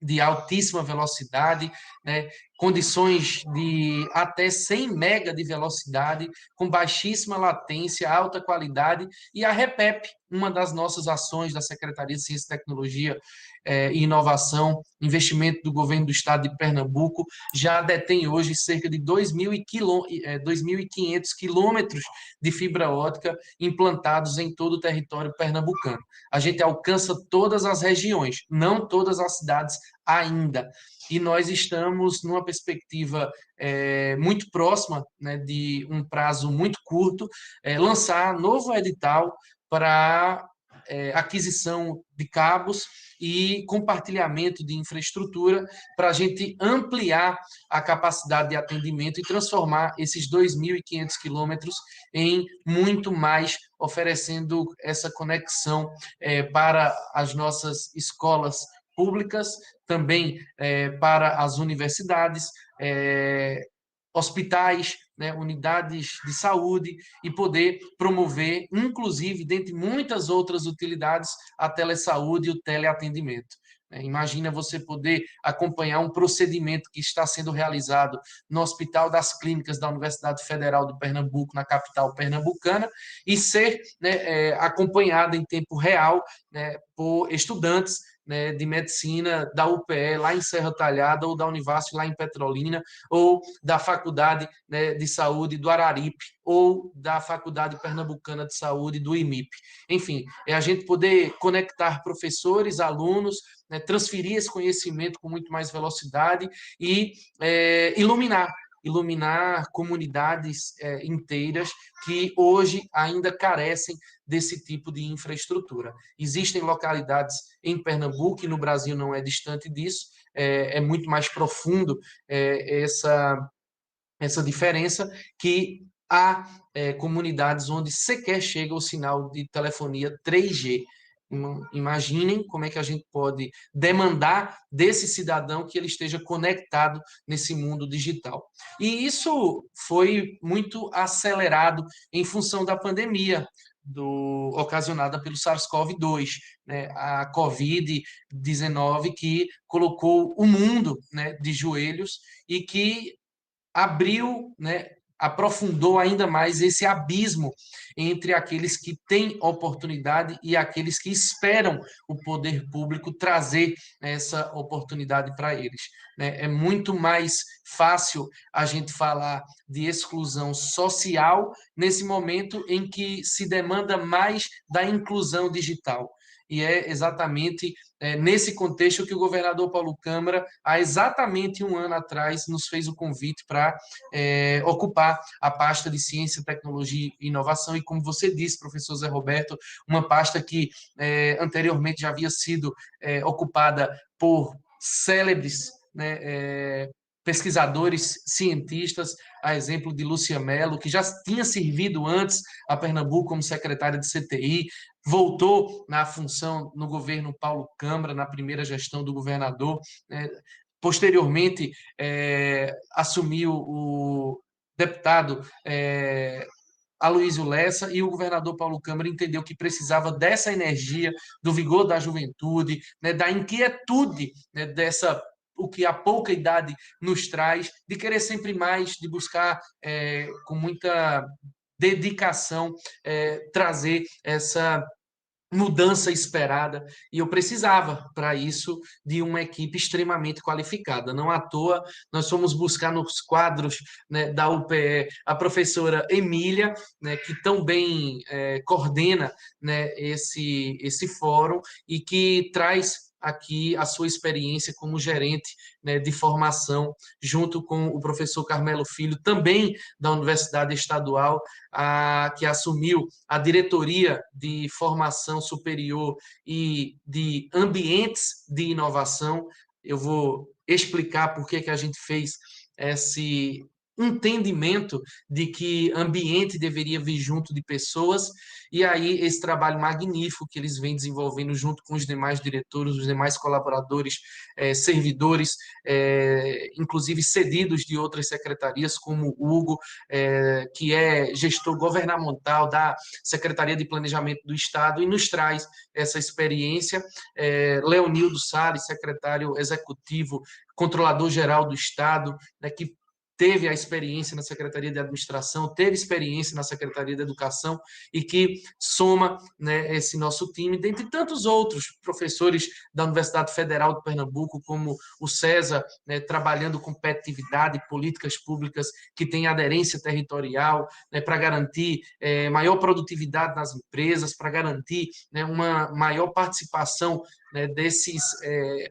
de altíssima velocidade, né, condições de até 100 mega de velocidade, com baixíssima latência, alta qualidade, e a REPEP, uma das nossas ações da Secretaria de Ciência e Tecnologia e Inovação, investimento do governo do estado de Pernambuco, já detém hoje cerca de 2.500 quilômetros de fibra ótica implantados em todo o território pernambucano. A gente alcança todas as regiões, não todas as cidades ainda. E nós estamos numa perspectiva muito próxima, né, de um prazo muito curto, lançar novo edital para aquisição de cabos e compartilhamento de infraestrutura para a gente ampliar a capacidade de atendimento e transformar esses 2.500 quilômetros em muito mais, oferecendo essa conexão para as nossas escolas públicas, também para as universidades, hospitais, né, unidades de saúde, e poder promover, inclusive, dentre muitas outras utilidades, a telesaúde e o teleatendimento. Imagina você poder acompanhar um procedimento que está sendo realizado no Hospital das Clínicas da Universidade Federal de Pernambuco, na capital pernambucana, e ser, né, acompanhado em tempo real, né, por estudantes, né, de medicina da UPE, lá em Serra Talhada, ou da Univasf, lá em Petrolina, ou da Faculdade, né, de Saúde do Araripe, ou da Faculdade Pernambucana de Saúde do IMIP. Enfim, é a gente poder conectar professores, alunos, né, transferir esse conhecimento com muito mais velocidade e iluminar comunidades inteiras que hoje ainda carecem desse tipo de infraestrutura. Existem localidades em Pernambuco, e no Brasil não é distante disso, é muito mais profundo essa diferença, que há comunidades onde sequer chega o sinal de telefonia 3G. Imaginem como é que a gente pode demandar desse cidadão que ele esteja conectado nesse mundo digital. E isso foi muito acelerado em função da pandemia ocasionada pelo SARS-CoV-2, né, a Covid-19, que colocou o mundo, né, de joelhos, e que abriu, né, aprofundou ainda mais esse abismo entre aqueles que têm oportunidade e aqueles que esperam o poder público trazer essa oportunidade para eles. É muito mais fácil a gente falar de exclusão social nesse momento em que se demanda mais da inclusão digital. E é exatamente nesse contexto que o governador Paulo Câmara, há exatamente um ano atrás, nos fez o convite para ocupar a pasta de Ciência, Tecnologia e Inovação. E, como você disse, professor Zé Roberto, uma pasta que anteriormente já havia sido ocupada por célebres, né, pesquisadores, cientistas, a exemplo de Lúcia Mello, que já tinha servido antes a Pernambuco como secretária de CTI, voltou na função no governo Paulo Câmara, na primeira gestão do governador, né? Posteriormente, assumiu o deputado Aloysio Lessa, e o governador Paulo Câmara entendeu que precisava dessa energia, do vigor da juventude, né, da inquietude, né, dessa o que a pouca idade nos traz, de querer sempre mais, de buscar com muita dedicação trazer essa mudança esperada, e eu precisava, para isso, de uma equipe extremamente qualificada. Não à toa, nós fomos buscar nos quadros, né, da UPE a professora Emília, né, que tão bem coordena, né, esse fórum e que traz aqui a sua experiência como gerente, né, de formação, junto com o professor Carmelo Filho, também da Universidade Estadual, que assumiu a diretoria de formação superior e de ambientes de inovação. Eu vou explicar por que a gente fez esse entendimento de que ambiente deveria vir junto de pessoas, e aí esse trabalho magnífico que eles vêm desenvolvendo junto com os demais diretores, os demais colaboradores, servidores, inclusive cedidos de outras secretarias, como o Hugo, que é gestor governamental da Secretaria de Planejamento do Estado, e nos traz essa experiência. Leonildo Salles, secretário executivo, controlador-geral do Estado, né, que teve a experiência na Secretaria de Administração, teve experiência na Secretaria de Educação, e que soma, né, esse nosso time, dentre tantos outros professores da Universidade Federal de Pernambuco, como o César, né, trabalhando competitividade, políticas públicas que têm aderência territorial, né, para garantir maior produtividade nas empresas, para garantir, né, uma maior participação, né, desses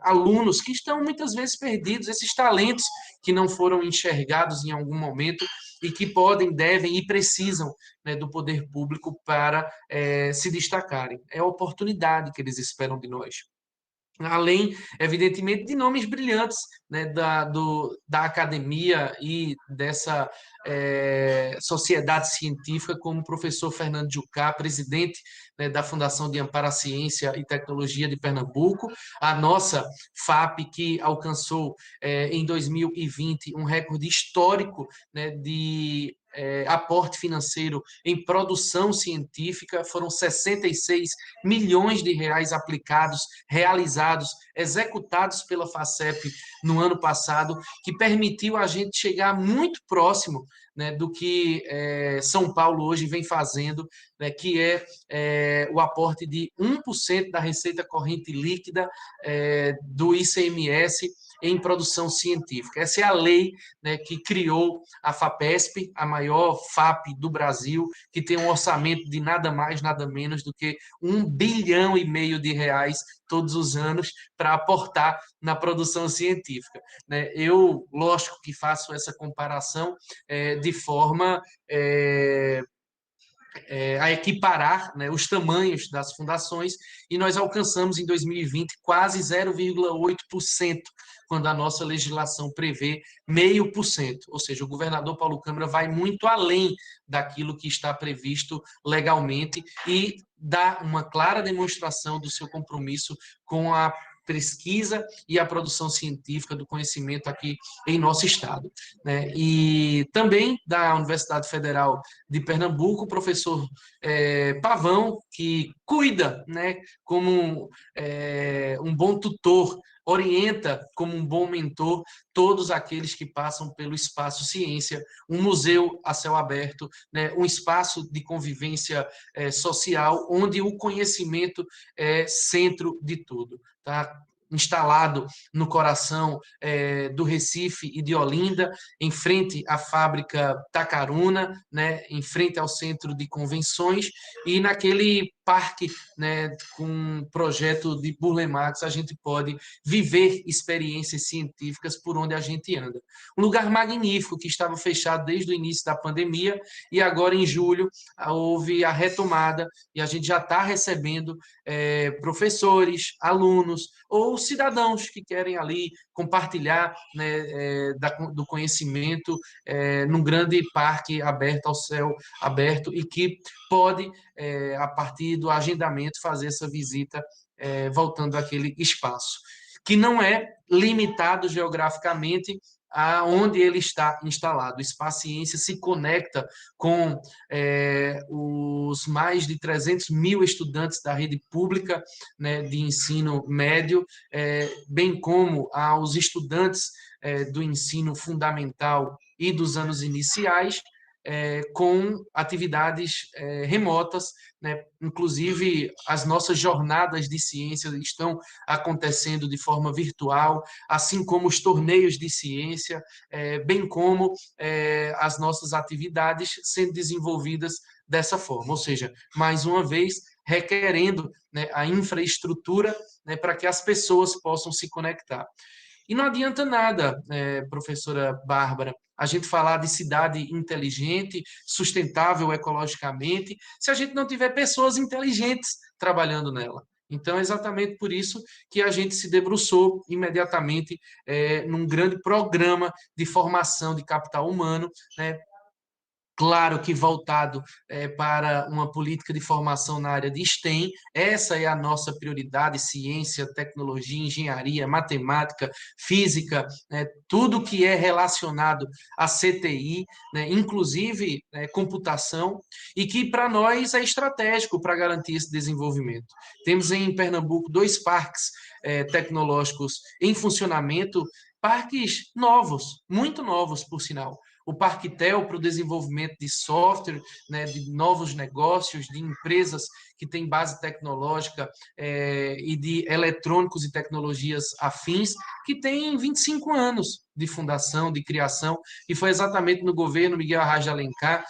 alunos que estão muitas vezes perdidos, esses talentos que não foram enxergados em algum momento e que podem, devem e precisam, né, do poder público para se destacarem. É a oportunidade que eles esperam de nós. Além, evidentemente, de nomes brilhantes, né, da academia e dessa sociedade científica, como o professor Fernando Jucá, presidente, né, da Fundação de Amparo à Ciência e Tecnologia de Pernambuco, a nossa FAP, que alcançou em 2020 um recorde histórico, né, de aporte financeiro em produção científica. Foram 66 milhões de reais aplicados, realizados, executados pela FACEP no ano passado, que permitiu a gente chegar muito próximo, né, do que São Paulo hoje vem fazendo, né, que é o aporte de 1% da receita corrente líquida do ICMS em produção científica. Essa é a lei, né, que criou a FAPESP, a maior FAP do Brasil, que tem um orçamento de nada mais, nada menos do que R$1,5 bilhão de reais todos os anos para aportar na produção científica, né? Eu, lógico que faço essa comparação de forma a equiparar, né, os tamanhos das fundações, e nós alcançamos em 2020 quase 0,8%, quando a nossa legislação prevê 0,5%, ou seja, o governador Paulo Câmara vai muito além daquilo que está previsto legalmente e dá uma clara demonstração do seu compromisso com a pesquisa e a produção científica do conhecimento aqui em nosso estado, né? E também da Universidade Federal de Pernambuco, o professor Pavão, que cuida, né, como um bom tutor, orienta como um bom mentor todos aqueles que passam pelo Espaço Ciência, um museu a céu aberto, né, um espaço de convivência social, onde o conhecimento é centro de tudo. Tá instalado no coração do Recife e de Olinda, em frente à fábrica Tacaruna, né, em frente ao centro de convenções, e naquele parque, né, com um projeto de Burle Marx, a gente pode viver experiências científicas por onde a gente anda. Um lugar magnífico que estava fechado desde o início da pandemia e agora em julho houve a retomada e a gente já está recebendo professores, alunos ou cidadãos que querem ali compartilhar, né, do conhecimento num grande parque aberto ao céu aberto e que pode, a partir do agendamento, fazer essa visita voltando àquele espaço, que não é limitado geograficamente aonde ele está instalado. O Espaço Ciência se conecta com os mais de 300 mil estudantes da rede pública, né, de ensino médio, bem como aos estudantes do ensino fundamental e dos anos iniciais, com atividades remotas, né? Inclusive as nossas jornadas de ciência estão acontecendo de forma virtual, assim como os torneios de ciência, bem como as nossas atividades sendo desenvolvidas dessa forma, ou seja, mais uma vez, requerendo, né, a infraestrutura, né, para que as pessoas possam se conectar. E não adianta nada, professora Bárbara, a gente falar de cidade inteligente, sustentável ecologicamente, se a gente não tiver pessoas inteligentes trabalhando nela. Então, é exatamente por isso que a gente se debruçou imediatamente num grande programa de formação de capital humano, né, claro que voltado para uma política de formação na área de STEM. Essa é a nossa prioridade: ciência, tecnologia, engenharia, matemática, física, né, tudo que é relacionado à CTI, né, inclusive computação, e que para nós é estratégico para garantir esse desenvolvimento. Temos em Pernambuco 2 parques tecnológicos em funcionamento, parques novos, muito novos, por sinal. O Parque Tel para o desenvolvimento de software, né, de novos negócios, de empresas que têm base tecnológica e de eletrônicos e tecnologias afins, que tem 25 anos de fundação, de criação, e foi exatamente no governo Miguel Arraes de Alencar,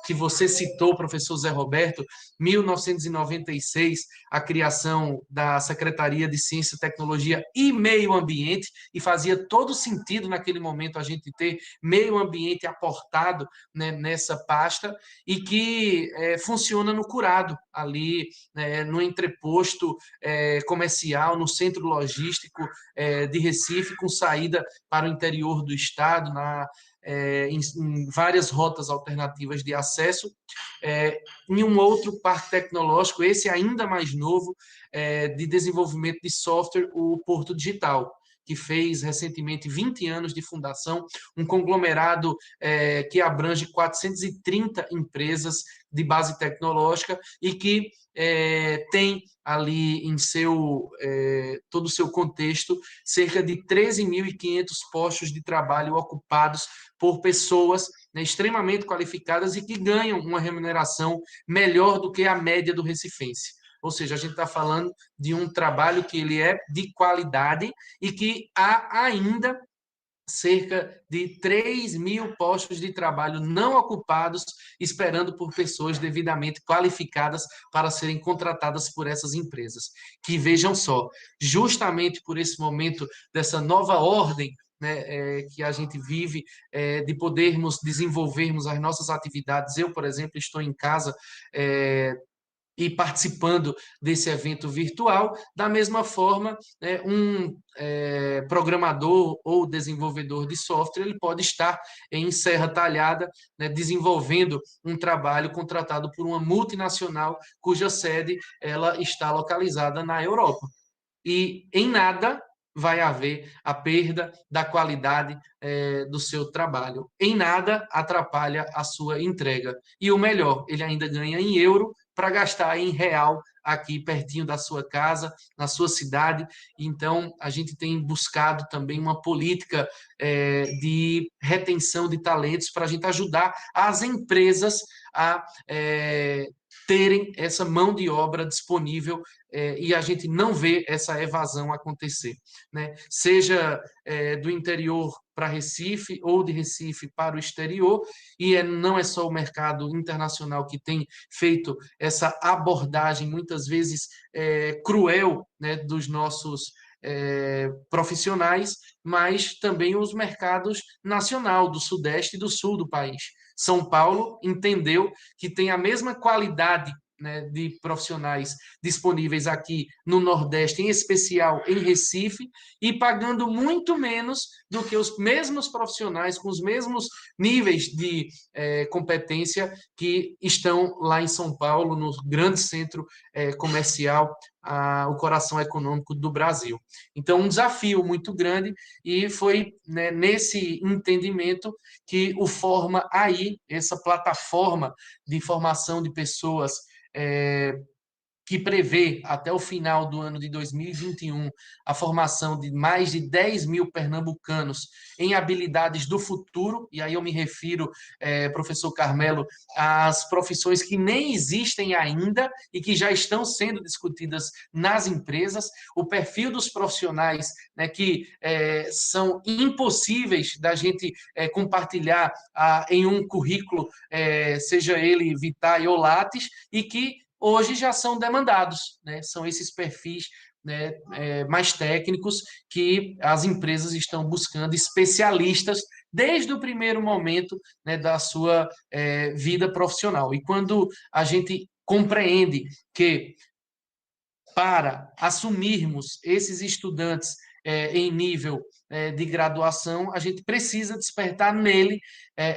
que você citou, professor Zé Roberto, 1996, a criação da Secretaria de Ciência, Tecnologia e Meio Ambiente, e fazia todo sentido naquele momento a gente ter meio ambiente aportado, né, nessa pasta, e que funciona no Curado, ali no entreposto comercial, no centro logístico de Recife, com saída para o interior do estado, em várias rotas alternativas de acesso, em um outro parque tecnológico, esse ainda mais novo, de desenvolvimento de software, o Porto Digital, que fez recentemente 20 anos de fundação, um conglomerado que abrange 430 empresas de base tecnológica e que tem ali em todo o seu contexto cerca de 13.500 postos de trabalho ocupados por pessoas, né, extremamente qualificadas e que ganham uma remuneração melhor do que a média do recifense. Ou seja, a gente está falando de um trabalho que ele é de qualidade e que há ainda cerca de 3.000 postos de trabalho não ocupados, esperando por pessoas devidamente qualificadas para serem contratadas por essas empresas. Que vejam só, justamente por esse momento dessa nova ordem, né, que a gente vive, de podermos desenvolvermos as nossas atividades. Eu, por exemplo, estou em casa e participando desse evento virtual. Da mesma forma, um programador ou desenvolvedor de software, ele pode estar em Serra Talhada, né, desenvolvendo um trabalho contratado por uma multinacional cuja sede ela está localizada na Europa. E em nada vai haver a perda da qualidade do seu trabalho. Em nada atrapalha a sua entrega. E o melhor, ele ainda ganha em euro para gastar em real aqui pertinho da sua casa, na sua cidade. Então, a gente tem buscado também uma política de retenção de talentos para a gente ajudar as empresas a terem essa mão de obra disponível e a gente não vê essa evasão acontecer, né? Seja do interior para Recife ou de Recife para o exterior, e não é só o mercado internacional que tem feito essa abordagem muitas vezes cruel, né, dos nossos profissionais, mas também os mercados nacional, do sudeste e do sul do país. São Paulo entendeu que tem a mesma qualidade, né, de profissionais disponíveis aqui no Nordeste, em especial em Recife, e pagando muito menos do que os mesmos profissionais com os mesmos níveis de competência que estão lá em São Paulo, no grande centro comercial, o coração econômico do Brasil. Então, um desafio muito grande, e foi, né, nesse entendimento que o Forma AI, essa plataforma de formação de pessoas que prevê até o final do ano de 2021 a formação de mais de 10 mil pernambucanos em habilidades do futuro, e aí eu me refiro, professor Carmelo, às profissões que nem existem ainda e que já estão sendo discutidas nas empresas, o perfil dos profissionais, né, que são impossíveis da gente compartilhar em um currículo, seja ele Vitae ou Lattes, e que hoje já são demandados, né? São esses perfis, né, mais técnicos que as empresas estão buscando especialistas desde o primeiro momento, né, da sua vida profissional. E quando a gente compreende que para assumirmos esses estudantes em nível de graduação, a gente precisa despertar nele,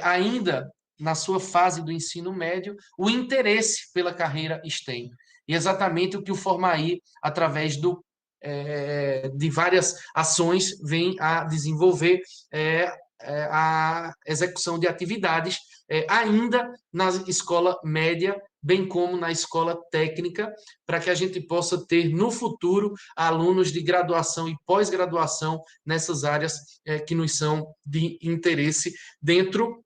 ainda na sua fase do ensino médio, o interesse pela carreira STEM. E exatamente o que o Formaí, através de várias ações, vem a desenvolver a execução de atividades ainda na escola média, bem como na escola técnica, para que a gente possa ter, no futuro, alunos de graduação e pós-graduação nessas áreas que nos são de interesse dentro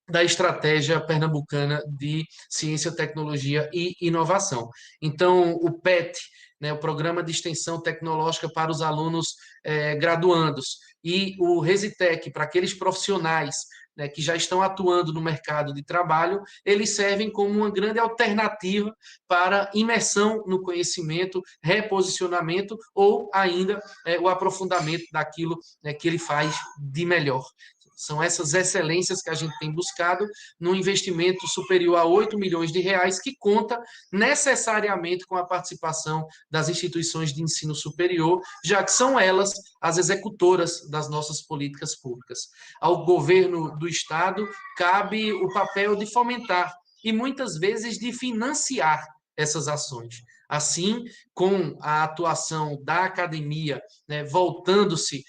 da estratégia pernambucana de ciência, tecnologia e inovação. Então, o PET, né, o Programa de Extensão Tecnológica para os alunos graduandos, e o Resitec, para aqueles profissionais, né, que já estão atuando no mercado de trabalho, eles servem como uma grande alternativa para imersão no conhecimento, reposicionamento ou ainda o aprofundamento daquilo, né, que ele faz de melhor. São essas excelências que a gente tem buscado num investimento superior a 8 milhões de reais, que conta necessariamente com a participação das instituições de ensino superior, já que são elas as executoras das nossas políticas públicas. Ao governo do Estado cabe o papel de fomentar e muitas vezes de financiar essas ações. Assim, com a atuação da academia, né, voltando-se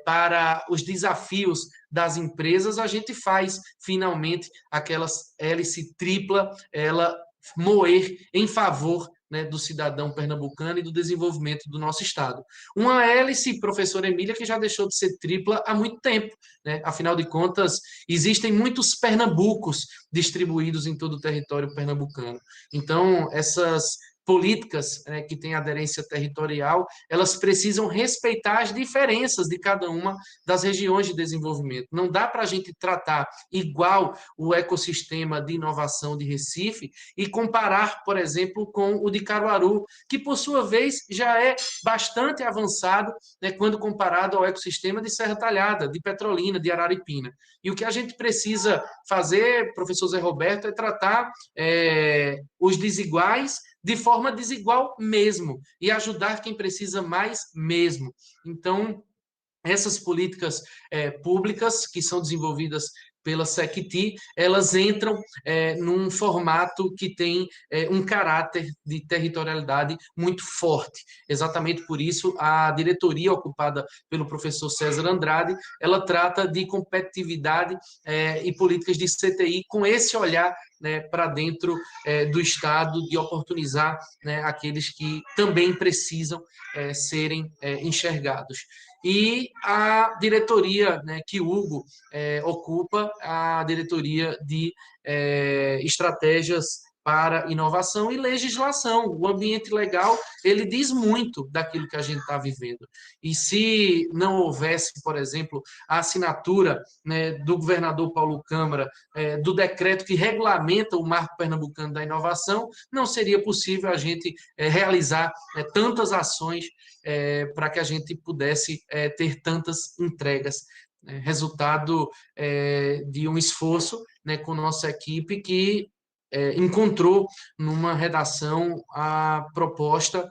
para os desafios das empresas, a gente faz, finalmente, aquelas hélice tripla, ela moer em favor, né, do cidadão pernambucano e do desenvolvimento do nosso Estado. Uma hélice, professora Emília, que já deixou de ser tripla há muito tempo, né? Afinal de contas, existem muitos pernambucos distribuídos em todo o território pernambucano. Então, essas políticas, né, que têm aderência territorial, elas precisam respeitar as diferenças de cada uma das regiões de desenvolvimento. Não dá para a gente tratar igual o ecossistema de inovação de Recife e comparar, por exemplo, com o de Caruaru, que, por sua vez, já é bastante avançado, né, quando comparado ao ecossistema de Serra Talhada, de Petrolina, de Araripina. E o que a gente precisa fazer, professor Zé Roberto, é tratar os desiguais de forma desigual mesmo, e ajudar quem precisa mais mesmo. Então, essas políticas públicas que são desenvolvidas pela SECT, elas entram num formato que tem um caráter de territorialidade muito forte. Exatamente por isso, a diretoria ocupada pelo professor César Andrade, ela trata de competitividade e políticas de CTI com esse olhar, né, para dentro do Estado, de oportunizar, né, aqueles que também precisam serem enxergados. E a diretoria, né, que Hugo ocupa, a diretoria de estratégias para inovação e legislação. O ambiente legal, ele diz muito daquilo que a gente está vivendo. E se não houvesse, por exemplo, a assinatura, né, do governador Paulo Câmara, do decreto que regulamenta o Marco Pernambucano da Inovação, não seria possível a gente realizar tantas ações para que a gente pudesse ter tantas entregas. Resultado de um esforço, né, com nossa equipe que encontrou numa redação a proposta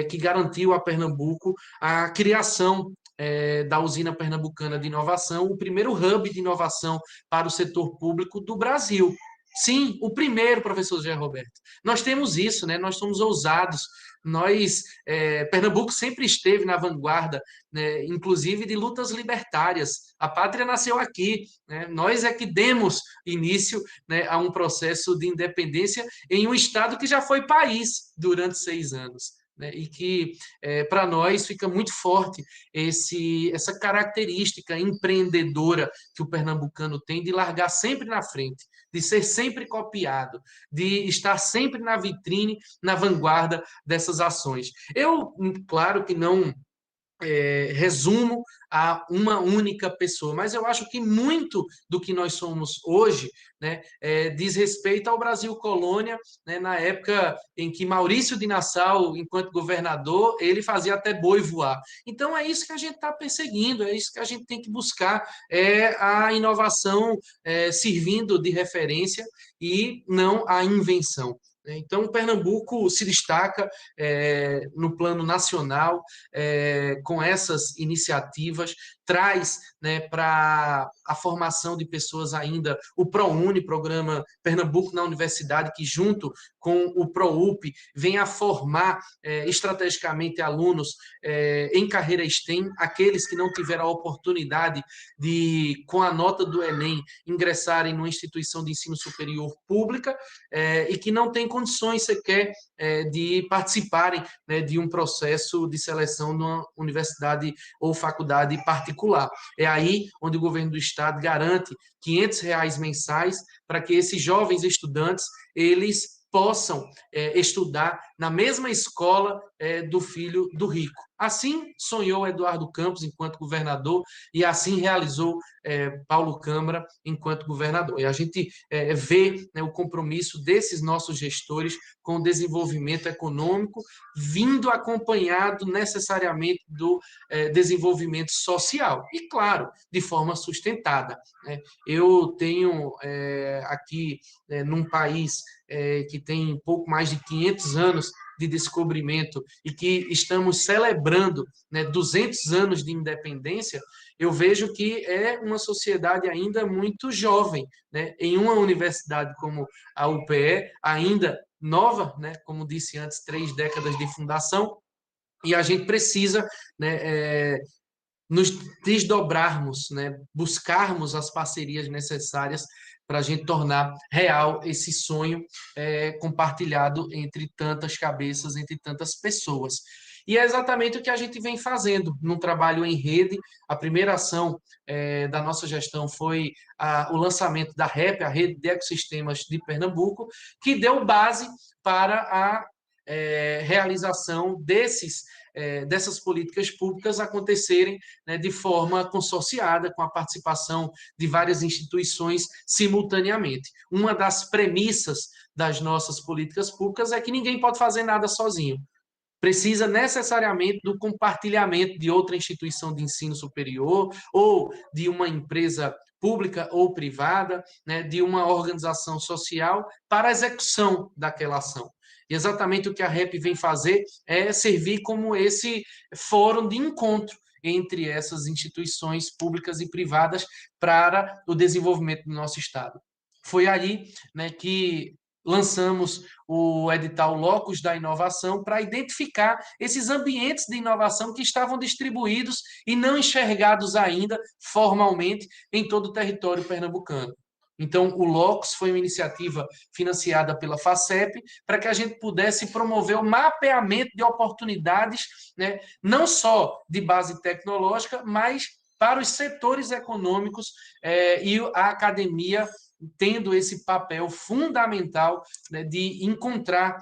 que garantiu a Pernambuco a criação da Usina Pernambucana de Inovação, o primeiro hub de inovação para o setor público do Brasil. Sim, o primeiro, professor José Roberto. Nós temos isso, né? Nós somos ousados. Pernambuco sempre esteve na vanguarda, né, inclusive de lutas libertárias. A pátria nasceu aqui, né? Nós é que demos início, né, a um processo de independência em um estado que já foi país durante 6 anos. Né, e que, para nós, fica muito forte essa característica empreendedora que o pernambucano tem de largar sempre na frente, de ser sempre copiado, de estar sempre na vitrine, na vanguarda dessas ações. Eu, claro que não resumo a uma única pessoa, mas eu acho que muito do que nós somos hoje, né, diz respeito ao Brasil colônia, né, na época em que Maurício de Nassau, enquanto governador, ele fazia até boi voar. Então é isso que a gente está perseguindo, é isso que a gente tem que buscar, a inovação servindo de referência e não a invenção. Então, o Pernambuco se destaca no plano nacional com essas iniciativas, traz, né, para a formação de pessoas ainda o ProUni, Programa Pernambuco na Universidade, que junto com o ProUP vem a formar estrategicamente alunos em carreira STEM, aqueles que não tiveram a oportunidade de, com a nota do Enem, ingressarem numa instituição de ensino superior pública e que não têm condições sequer de participarem, né, de um processo de seleção numa universidade ou faculdade particular. É aí onde o governo do estado garante R$ 500 mensais para que esses jovens estudantes eles possam estudar na mesma escola do filho do rico. Assim sonhou Eduardo Campos enquanto governador e assim realizou Paulo Câmara enquanto governador. E a gente vê, né, o compromisso desses nossos gestores com o desenvolvimento econômico, vindo acompanhado necessariamente do desenvolvimento social. E, claro, de forma sustentada. Né? Eu tenho aqui, num país que tem pouco mais de 500 anos de descobrimento e que estamos celebrando, né, 200 anos de independência, eu vejo que é uma sociedade ainda muito jovem, né, em uma universidade como a UPE, ainda nova, né, como disse antes, 3 décadas de fundação, e a gente precisa, né, nos desdobrarmos, né, buscarmos as parcerias necessárias para a gente tornar real esse sonho compartilhado entre tantas cabeças, entre tantas pessoas. E é exatamente o que a gente vem fazendo num trabalho em rede. A primeira ação da nossa gestão foi o lançamento da REP, a Rede de Ecossistemas de Pernambuco, que deu base para a realização dessas políticas públicas acontecerem, né, de forma consorciada, com a participação de várias instituições simultaneamente. Uma das premissas das nossas políticas públicas é que ninguém pode fazer nada sozinho. Precisa necessariamente do compartilhamento de outra instituição de ensino superior ou de uma empresa pública ou privada, né, de uma organização social para a execução daquela ação. E exatamente o que a REP vem fazer é servir como esse fórum de encontro entre essas instituições públicas e privadas para o desenvolvimento do nosso Estado. Foi aí, né, que lançamos o edital Locus da Inovação para identificar esses ambientes de inovação que estavam distribuídos e não enxergados ainda formalmente em todo o território pernambucano. Então, o Locus foi uma iniciativa financiada pela FACEP para que a gente pudesse promover o mapeamento de oportunidades, né, não só de base tecnológica, mas para os setores econômicos e a academia tendo esse papel fundamental, né, de encontrar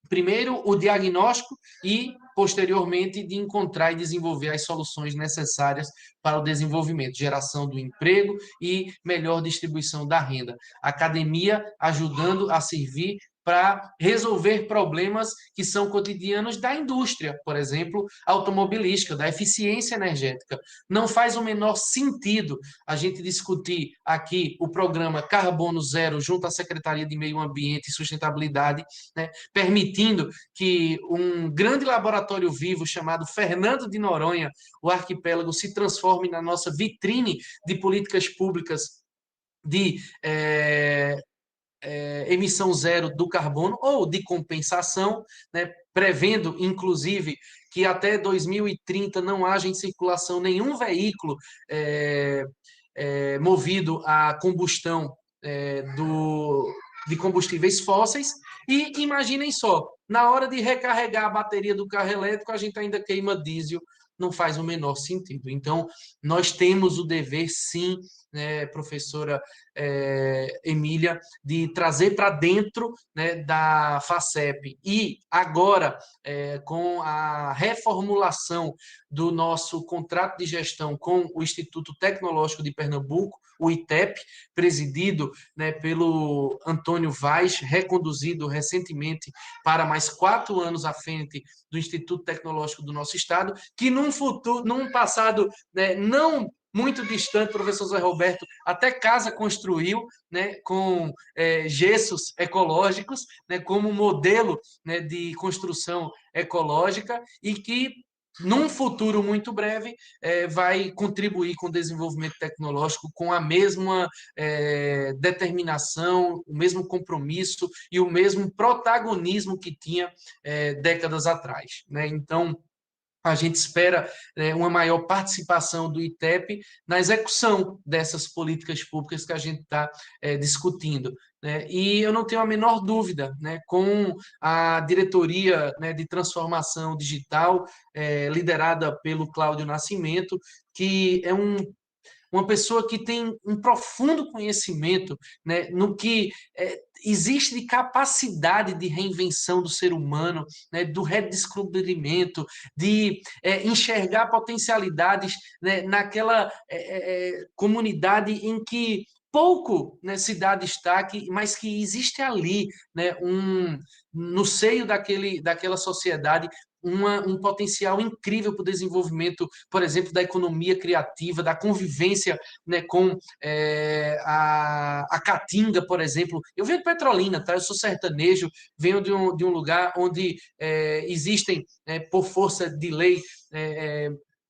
primeiro o diagnóstico e, posteriormente, de encontrar e desenvolver as soluções necessárias para o desenvolvimento, geração do emprego e melhor distribuição da renda. A academia ajudando a servir para resolver problemas que são cotidianos da indústria, por exemplo, automobilística, da eficiência energética. Não faz o menor sentido a gente discutir aqui o programa Carbono Zero junto à Secretaria de Meio Ambiente e Sustentabilidade, né, permitindo que um grande laboratório vivo chamado Fernando de Noronha, o arquipélago, se transforme na nossa vitrine de políticas públicas de emissão zero do carbono ou de compensação, né, prevendo, inclusive, que até 2030 não haja em circulação nenhum veículo movido a combustão de combustíveis fósseis. E imaginem só, na hora de recarregar a bateria do carro elétrico, a gente ainda queima diesel, não faz o menor sentido. Então, nós temos o dever, sim, né, professora Emília, de trazer para dentro, né, da FACEP. E agora, com a reformulação do nosso contrato de gestão com o Instituto Tecnológico de Pernambuco, o ITEP, presidido, né, pelo Antônio Vaz, reconduzido recentemente para mais 4 anos à frente do Instituto Tecnológico do nosso estado, que num passado, né, não muito distante, professor Zé Roberto, até casa construiu, né, com gessos ecológicos, né, como modelo, né, de construção ecológica, e que num futuro muito breve, vai contribuir com o desenvolvimento tecnológico com a mesma determinação, o mesmo compromisso e o mesmo protagonismo que tinha décadas atrás, né? Então, a gente espera uma maior participação do ITEP na execução dessas políticas públicas que a gente está discutindo, né? E eu não tenho a menor dúvida, né, com a diretoria, né, de transformação digital, liderada pelo Cláudio Nascimento, que é uma pessoa que tem um profundo conhecimento, né, no que existe de capacidade de reinvenção do ser humano, né, do redescobrimento, de enxergar potencialidades, né, naquela comunidade em que pouco, né, se dá destaque, mas que existe ali, né, no seio daquela sociedade, um potencial incrível para o desenvolvimento, por exemplo, da economia criativa, da convivência, né, com a caatinga, por exemplo. Eu venho de Petrolina, tá? Eu sou sertanejo, venho de um lugar onde existem, por força de lei,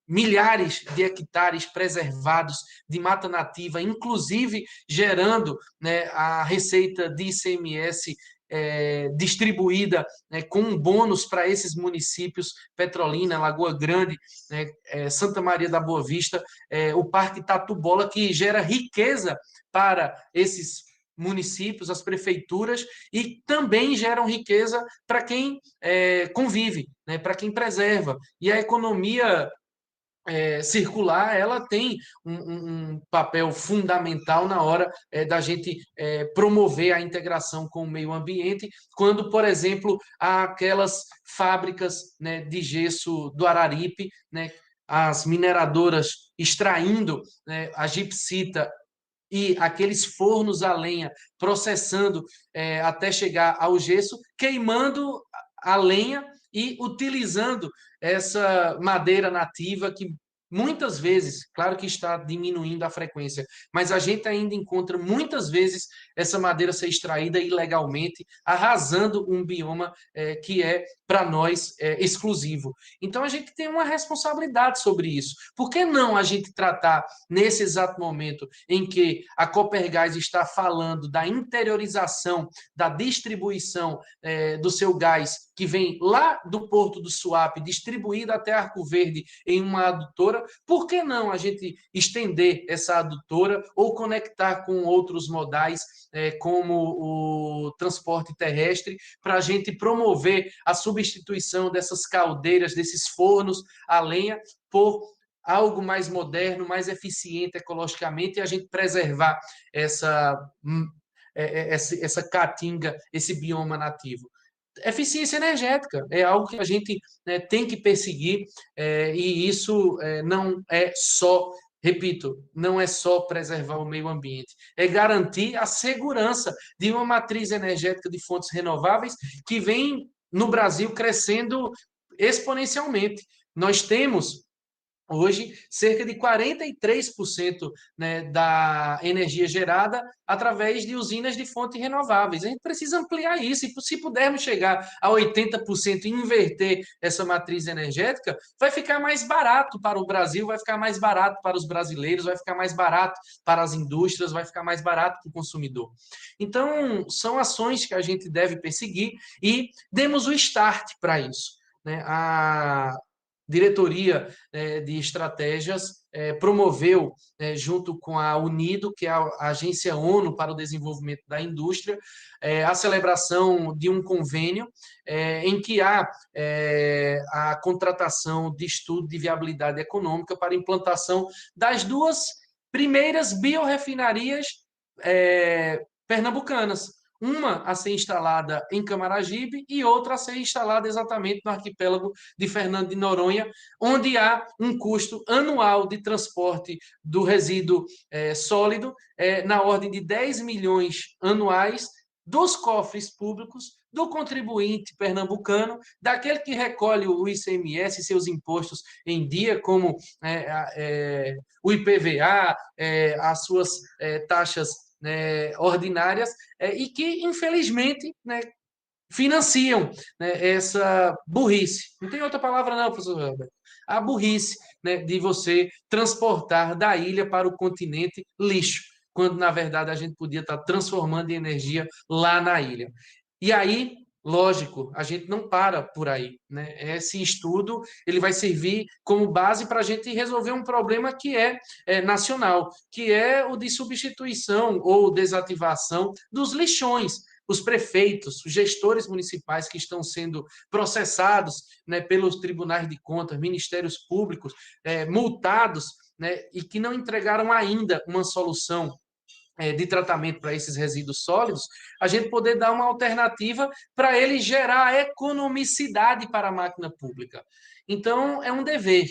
milhares de hectares preservados de mata nativa, inclusive gerando, né, a receita de ICMS distribuída, né, com um bônus para esses municípios: Petrolina, Lagoa Grande, né, Santa Maria da Boa Vista, o Parque Tatu Bola, que gera riqueza para esses municípios, as prefeituras, e também geram riqueza para quem convive, né, para quem preserva. E a economia circular, ela tem um papel fundamental na hora da gente promover a integração com o meio ambiente, quando, por exemplo, há aquelas fábricas, né, de gesso do Araripe, né, as mineradoras extraindo, né, a gipsita e aqueles fornos a lenha, processando até chegar ao gesso, queimando a lenha e utilizando essa madeira nativa que muitas vezes, claro que está diminuindo a frequência, mas a gente ainda encontra muitas vezes essa madeira ser extraída ilegalmente, arrasando um bioma que é, para nós, exclusivo. Então, a gente tem uma responsabilidade sobre isso. Por que não a gente tratar, nesse exato momento em que a Copergás está falando da interiorização, da distribuição do seu gás, que vem lá do Porto do Suape, distribuído até Arco Verde em uma adutora, por que não a gente estender essa adutora ou conectar com outros modais, como o transporte terrestre, para a gente promover a substituição dessas caldeiras, desses fornos a lenha, por algo mais moderno, mais eficiente ecologicamente, e a gente preservar essa caatinga, esse bioma nativo. Eficiência energética é algo que a gente, né, tem que perseguir, e isso não é só, repito, não é só preservar o meio ambiente, é garantir a segurança de uma matriz energética de fontes renováveis que vem no Brasil crescendo exponencialmente. Nós temos hoje, cerca de 43%, né, da energia gerada através de usinas de fontes renováveis. A gente precisa ampliar isso, e se pudermos chegar a 80% e inverter essa matriz energética, vai ficar mais barato para o Brasil, vai ficar mais barato para os brasileiros, vai ficar mais barato para as indústrias, vai ficar mais barato para o consumidor. Então, são ações que a gente deve perseguir e demos o start para isso, né? A diretoria de estratégias promoveu, junto com a UNIDO, que é a Agência ONU para o Desenvolvimento da Indústria, a celebração de um convênio em que há a contratação de estudo de viabilidade econômica para a implantação das 2 primeiras biorefinarias pernambucanas. Uma a ser instalada em Camaragibe e outra a ser instalada exatamente no arquipélago de Fernando de Noronha, onde há um custo anual de transporte do resíduo sólido na ordem de 10 milhões anuais dos cofres públicos, do contribuinte pernambucano, daquele que recolhe o ICMS e seus impostos em dia, como o IPVA, as suas taxas ordinárias, e que, infelizmente, né, financiam, né, essa burrice. Não tem outra palavra não, professor Roberto. A burrice, né, de você transportar da ilha para o continente lixo, quando, na verdade, a gente podia estar transformando em energia lá na ilha. E aí, lógico, a gente não para por aí, né? Esse estudo ele vai servir como base para a gente resolver um problema que é nacional, que é o de substituição ou desativação dos lixões. Os prefeitos, os gestores municipais que estão sendo processados, né, pelos tribunais de contas, ministérios públicos, multados, né, e que não entregaram ainda uma solução de tratamento para esses resíduos sólidos, a gente poder dar uma alternativa para ele gerar economicidade para a máquina pública. Então, é um dever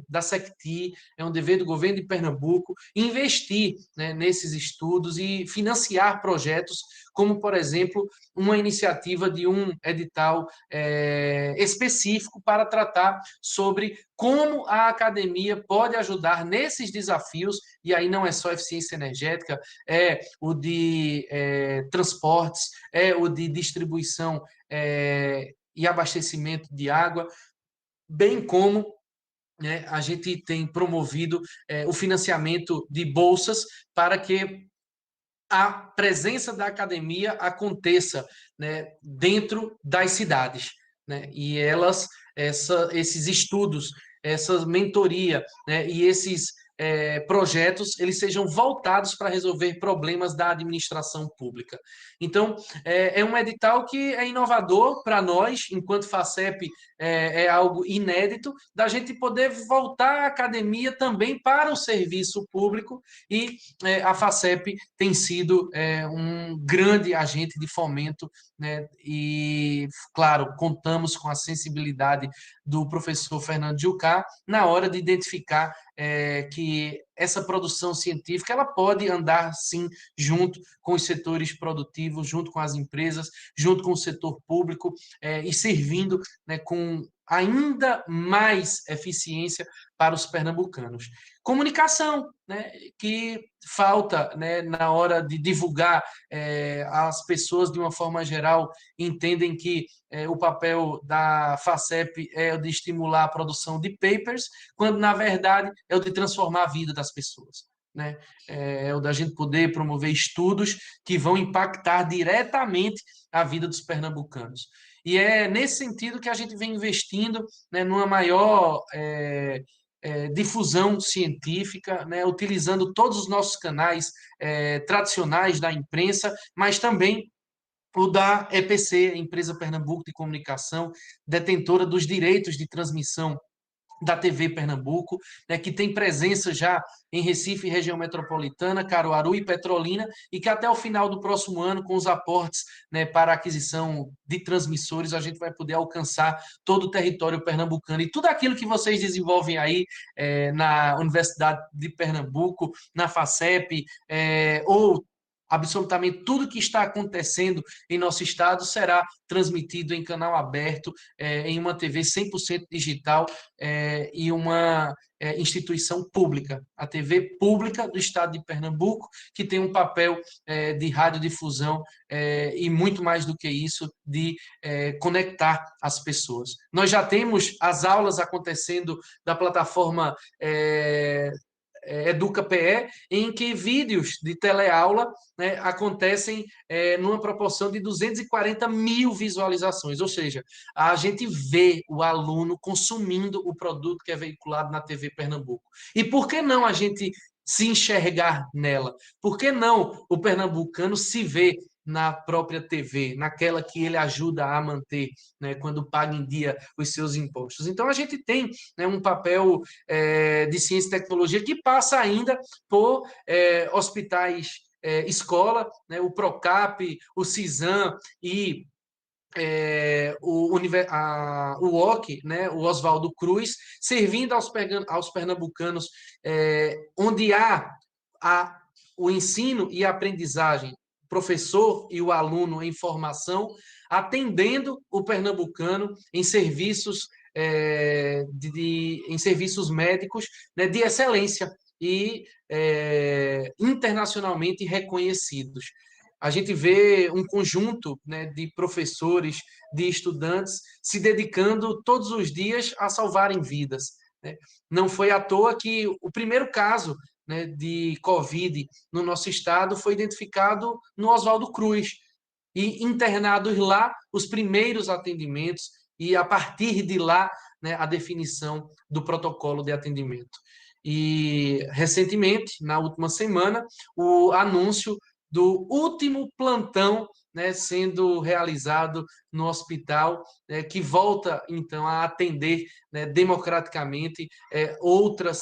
da SECTI, é um dever do governo de Pernambuco investir, né, nesses estudos e financiar projetos, como, por exemplo, uma iniciativa de um edital específico para tratar sobre como a academia pode ajudar nesses desafios, e aí não é só eficiência energética, é o de transportes, é o de distribuição e abastecimento de água, bem como, né, a gente tem promovido o financiamento de bolsas para que a presença da academia aconteça, né, dentro das cidades, né, e esses estudos, essa mentoria, né, e esses projetos, eles sejam voltados para resolver problemas da administração pública. Então, é um edital que é inovador para nós, enquanto FACEP, é algo inédito, da gente poder voltar a academia também para o serviço público, e a FACEP tem sido um grande agente de fomento, né, e, claro, contamos com a sensibilidade do professor Fernando Jucá na hora de identificar que essa produção científica ela pode andar, sim, junto com os setores produtivos, junto com as empresas, junto com o setor público, e servindo, né, com ainda mais eficiência para os pernambucanos. Comunicação, né, que falta, né, na hora de divulgar, as pessoas, de uma forma geral, entendem que o papel da FACEP é o de estimular a produção de papers, quando, na verdade, é o de transformar a vida das pessoas, né? É o da gente poder promover estudos que vão impactar diretamente a vida dos pernambucanos. E é nesse sentido que a gente vem investindo, né, numa maior difusão científica, né, utilizando todos os nossos canais tradicionais da imprensa, mas também o da EPC, Empresa Pernambuco de Comunicação, detentora dos direitos de transmissão da TV Pernambuco, né, que tem presença já em Recife, região metropolitana, Caruaru e Petrolina, e que até o final do próximo ano, com os aportes, né, para a aquisição de transmissores, a gente vai poder alcançar todo o território pernambucano. E tudo aquilo que vocês desenvolvem aí na Universidade de Pernambuco, na FACEP, ou absolutamente tudo que está acontecendo em nosso estado será transmitido em canal aberto, em uma TV 100% digital, e uma instituição pública, a TV pública do estado de Pernambuco, que tem um papel de radiodifusão e muito mais do que isso, de conectar as pessoas. Nós já temos as aulas acontecendo da plataforma EducaPE, em que vídeos de teleaula, né, acontecem numa proporção de 240 mil visualizações, ou seja, a gente vê o aluno consumindo o produto que é veiculado na TV Pernambuco. E por que não a gente se enxergar nela? Por que não o pernambucano se vê na própria TV, naquela que ele ajuda a manter, né, quando paga em dia os seus impostos? Então, a gente tem, né, um papel de ciência e tecnologia que passa ainda por hospitais escola, né, o PROCAP, o CISAM e o OC, né, o Oswaldo Cruz, servindo aos pernambucanos, onde há o ensino e a aprendizagem, professor e o aluno em formação, atendendo o pernambucano em serviços em serviços médicos, né, de excelência e internacionalmente reconhecidos. A gente vê um conjunto, né, de professores, de estudantes se dedicando todos os dias a salvarem vidas, né? Não foi à toa que o primeiro caso, né, de Covid no nosso estado foi identificado no Oswaldo Cruz, e internados lá os primeiros atendimentos, e a partir de lá, né, a definição do protocolo de atendimento. E recentemente, na última semana, o anúncio do último plantão, né, sendo realizado no hospital, que volta, então, a atender, né, democraticamente outras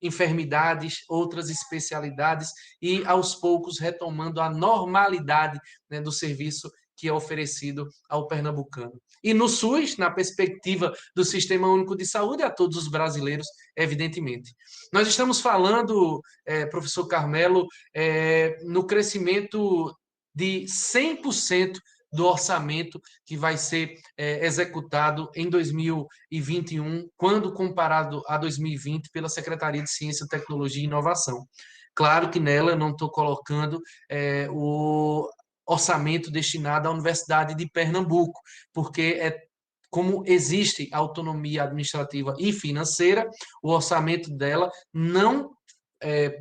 enfermidades, outras especialidades, e, aos poucos, retomando a normalidade, né, do serviço que é oferecido ao pernambucano. E no SUS, na perspectiva do Sistema Único de Saúde, a todos os brasileiros, evidentemente. Nós estamos falando, professor Carmelo, no crescimento de 100% do orçamento que vai ser executado em 2021, quando comparado a 2020, pela Secretaria de Ciência, Tecnologia e Inovação. Claro que nela eu não estou colocando o orçamento destinado à Universidade de Pernambuco, porque como existe autonomia administrativa e financeira, o orçamento dela não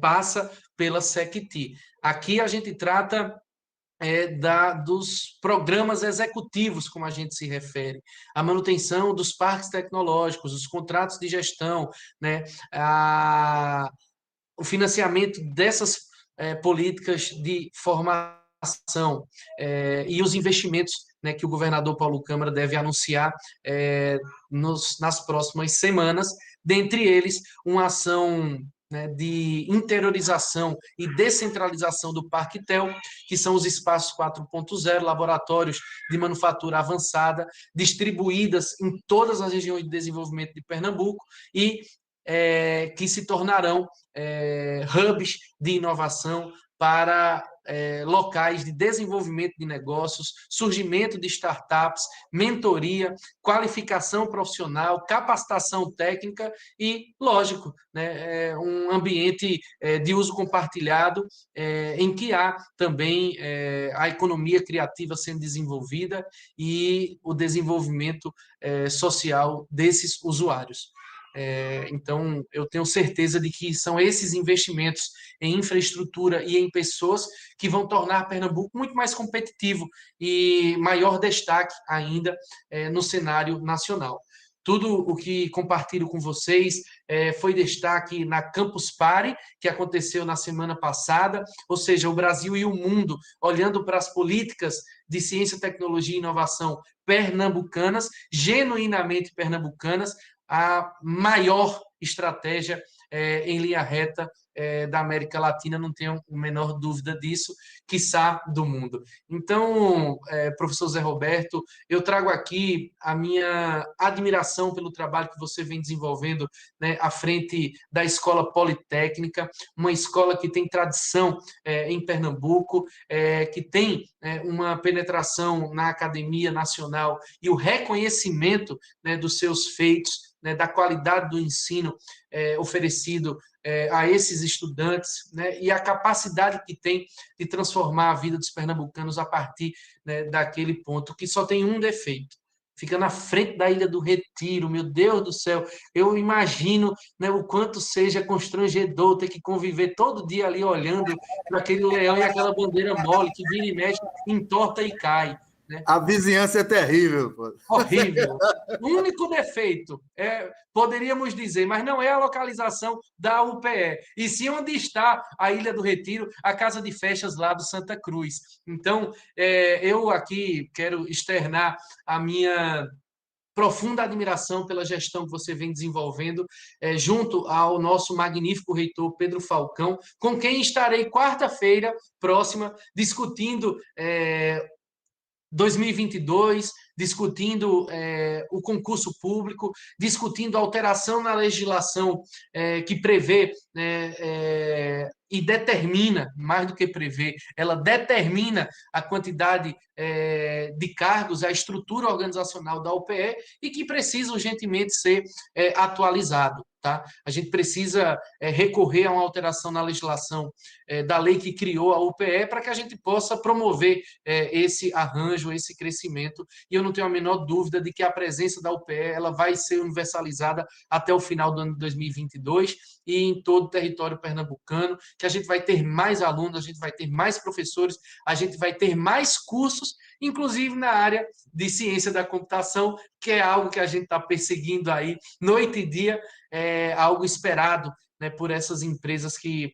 passa pela SECT. Aqui a gente trata dos programas executivos, como a gente se refere, a manutenção dos parques tecnológicos, os contratos de gestão, né, o financiamento dessas políticas de formação, e os investimentos, né, que o governador Paulo Câmara deve anunciar nas próximas semanas, dentre eles uma ação, né, de interiorização e descentralização do Parque TEL, que são os espaços 4.0, laboratórios de manufatura avançada, distribuídas em todas as regiões de desenvolvimento de Pernambuco, e que se tornarão hubs de inovação para locais de desenvolvimento de negócios, surgimento de startups, mentoria, qualificação profissional, capacitação técnica e, lógico, né, um ambiente de uso compartilhado, em que há também a economia criativa sendo desenvolvida e o desenvolvimento social desses usuários. Então, eu tenho certeza de que são esses investimentos em infraestrutura e em pessoas que vão tornar Pernambuco muito mais competitivo e maior destaque ainda no cenário nacional. Tudo o que compartilho com vocês foi destaque na Campus Party, que aconteceu na semana passada, ou seja, o Brasil e o mundo olhando para as políticas de ciência, tecnologia e inovação pernambucanas, genuinamente pernambucanas, a maior estratégia em linha reta da América Latina, não tenho a menor dúvida disso, quiçá do mundo. Então, professor Zé Roberto, eu trago aqui a minha admiração pelo trabalho que você vem desenvolvendo, né, à frente da Escola Politécnica, uma escola que tem tradição em Pernambuco, que tem uma penetração na academia nacional e o reconhecimento, né, dos seus feitos, né, da qualidade do ensino oferecido a esses estudantes, né, e a capacidade que tem de transformar a vida dos pernambucanos a partir, né, daquele ponto, que só tem um defeito. Fica na frente da Ilha do Retiro, meu Deus do céu. Eu imagino, né, o quanto seja constrangedor ter que conviver todo dia ali olhando para aquele leão e aquela bandeira mole que vira e mexe, entorta e cai. Né? A vizinhança é terrível. Pô. Horrível. O único defeito, poderíamos dizer, mas não é a localização da UPE, e sim onde está a Ilha do Retiro, a casa de festas lá do Santa Cruz. Então, eu aqui quero externar a minha profunda admiração pela gestão que você vem desenvolvendo, junto ao nosso magnífico reitor Pedro Falcão, com quem estarei quarta-feira próxima discutindo 2022, discutindo o concurso público, discutindo a alteração na legislação que prevê e determina, mais do que prevê, ela determina a quantidade de cargos, a estrutura organizacional da UPE e que precisa urgentemente ser atualizado. Tá? A gente precisa recorrer a uma alteração na legislação da lei que criou a UPE para que a gente possa promover esse arranjo, esse crescimento. E eu não tenho a menor dúvida de que a presença da UPE ela vai ser universalizada até o final do ano de 2022 e em todo o território pernambucano, que a gente vai ter mais alunos, a gente vai ter mais professores, a gente vai ter mais cursos, inclusive na área de ciência da computação, que é algo que a gente está perseguindo aí noite e dia, algo esperado, né, por essas empresas que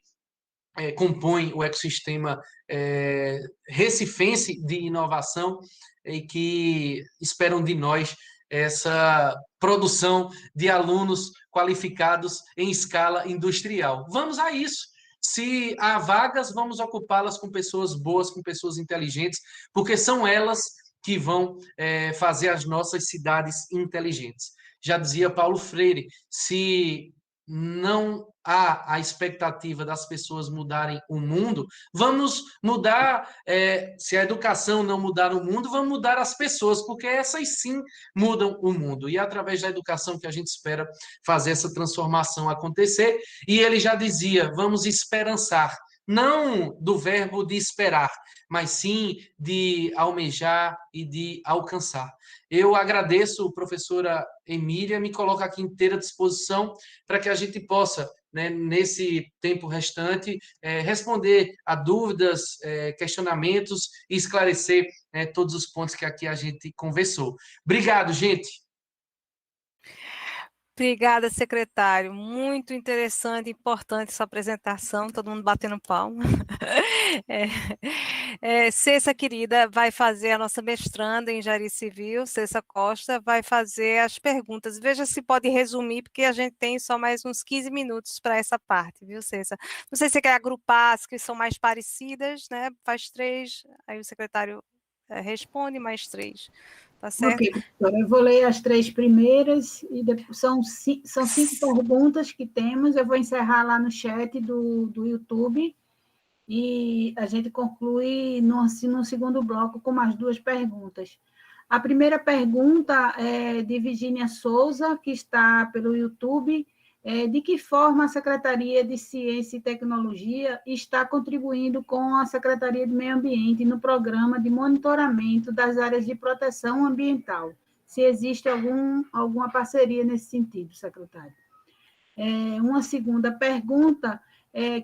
compõem o ecossistema recifense de inovação e que esperam de nós essa produção de alunos qualificados em escala industrial. Vamos a isso. Se há vagas, vamos ocupá-las com pessoas boas, com pessoas inteligentes, porque são elas que vão fazer as nossas cidades inteligentes. Já dizia Paulo Freire, se não há a expectativa das pessoas mudarem o mundo, vamos mudar, se a educação não mudar o mundo, vamos mudar as pessoas, porque essas sim mudam o mundo. E é através da educação que a gente espera fazer essa transformação acontecer. E ele já dizia, vamos esperançar, não do verbo de esperar, mas sim de almejar e de alcançar. Eu agradeço, professora Emília, me coloco aqui inteira disposição para que a gente possa, né, nesse tempo restante, responder a dúvidas, questionamentos e esclarecer todos os pontos que aqui a gente conversou. Obrigado, gente. Obrigada, secretário. Muito interessante, importante essa apresentação, todo mundo batendo palma. Cessa, querida, vai fazer a nossa mestranda em Engenharia Civil, Cessa Costa, vai fazer as perguntas. Veja se pode resumir, porque a gente tem só mais uns 15 minutos para essa parte, viu, Cessa? Não sei se você quer agrupar as que são mais parecidas, né? Faz 3, aí o secretário responde mais 3. Tá certo? Ok, professora, eu vou ler as 3 primeiras, e depois são 5 perguntas que temos, eu vou encerrar lá no chat do YouTube, e a gente conclui no segundo bloco com mais 2 perguntas. A primeira pergunta é de Virgínia Souza, que está pelo YouTube. De que forma a Secretaria de Ciência e Tecnologia está contribuindo com a Secretaria de Meio Ambiente no programa de monitoramento das áreas de proteção ambiental? Se existe alguma parceria nesse sentido, secretário. Uma segunda pergunta,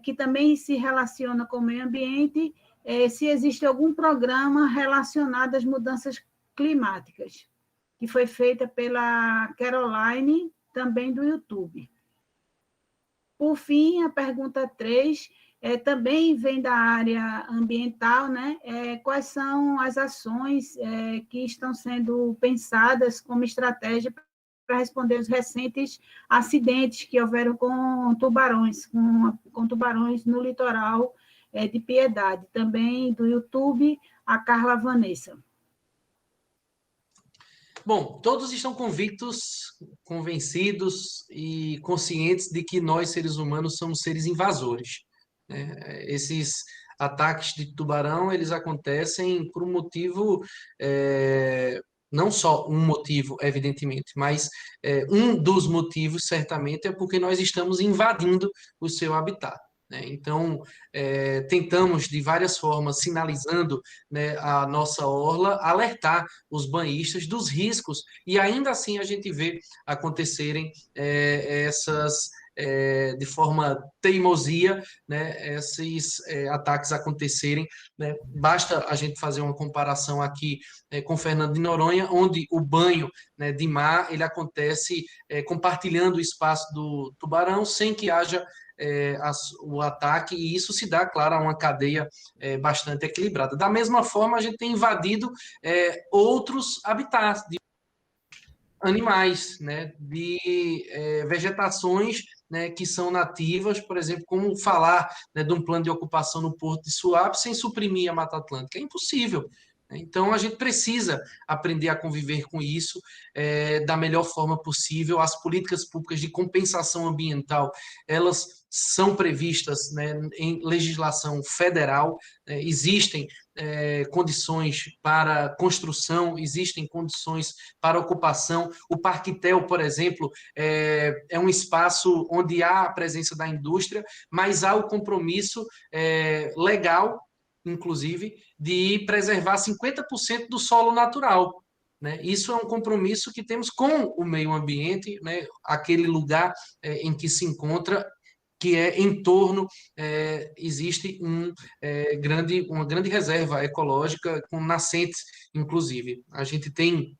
que também se relaciona com o meio ambiente, se existe algum programa relacionado às mudanças climáticas, que foi feita pela Caroline, também do YouTube. Por fim, a pergunta 3 também vem da área ambiental, né? Quais são as ações que estão sendo pensadas como estratégia para responder os recentes acidentes que houveram com tubarões, com tubarões no litoral de Piedade. Também do YouTube, a Carla Vanessa. Bom, todos estão convictos, convencidos e conscientes de que nós, seres humanos, somos seres invasores, né? Esses ataques de tubarão, eles acontecem por um motivo, não só um motivo, evidentemente, mas um dos motivos, certamente, é porque nós estamos invadindo o seu habitat, né? Então, tentamos, de várias formas, sinalizando, né, a nossa orla, alertar os banhistas dos riscos, e ainda assim a gente vê acontecerem de forma teimosia, né, esses ataques acontecerem, né? Basta a gente fazer uma comparação aqui com Fernando de Noronha, onde o banho, né, de mar ele acontece compartilhando o espaço do tubarão sem que haja o ataque, e isso se dá, claro, a uma cadeia bastante equilibrada. Da mesma forma, a gente tem invadido outros habitats de animais, né, de vegetações, né, que são nativas, por exemplo, como falar, né, de um plano de ocupação no Porto de Suape sem suprimir a Mata Atlântica. É impossível. Então, a gente precisa aprender a conviver com isso da melhor forma possível. As políticas públicas de compensação ambiental, elas são previstas, né, em legislação federal, existem condições para construção, existem condições para ocupação. O Parquitel, por exemplo, é um espaço onde há a presença da indústria, mas há o compromisso legal, inclusive, de preservar 50% do solo natural, né? Isso é um compromisso que temos com o meio ambiente, né? Aquele lugar em que se encontra, que é em torno, existe uma grande reserva ecológica, com nascentes, inclusive. A gente tem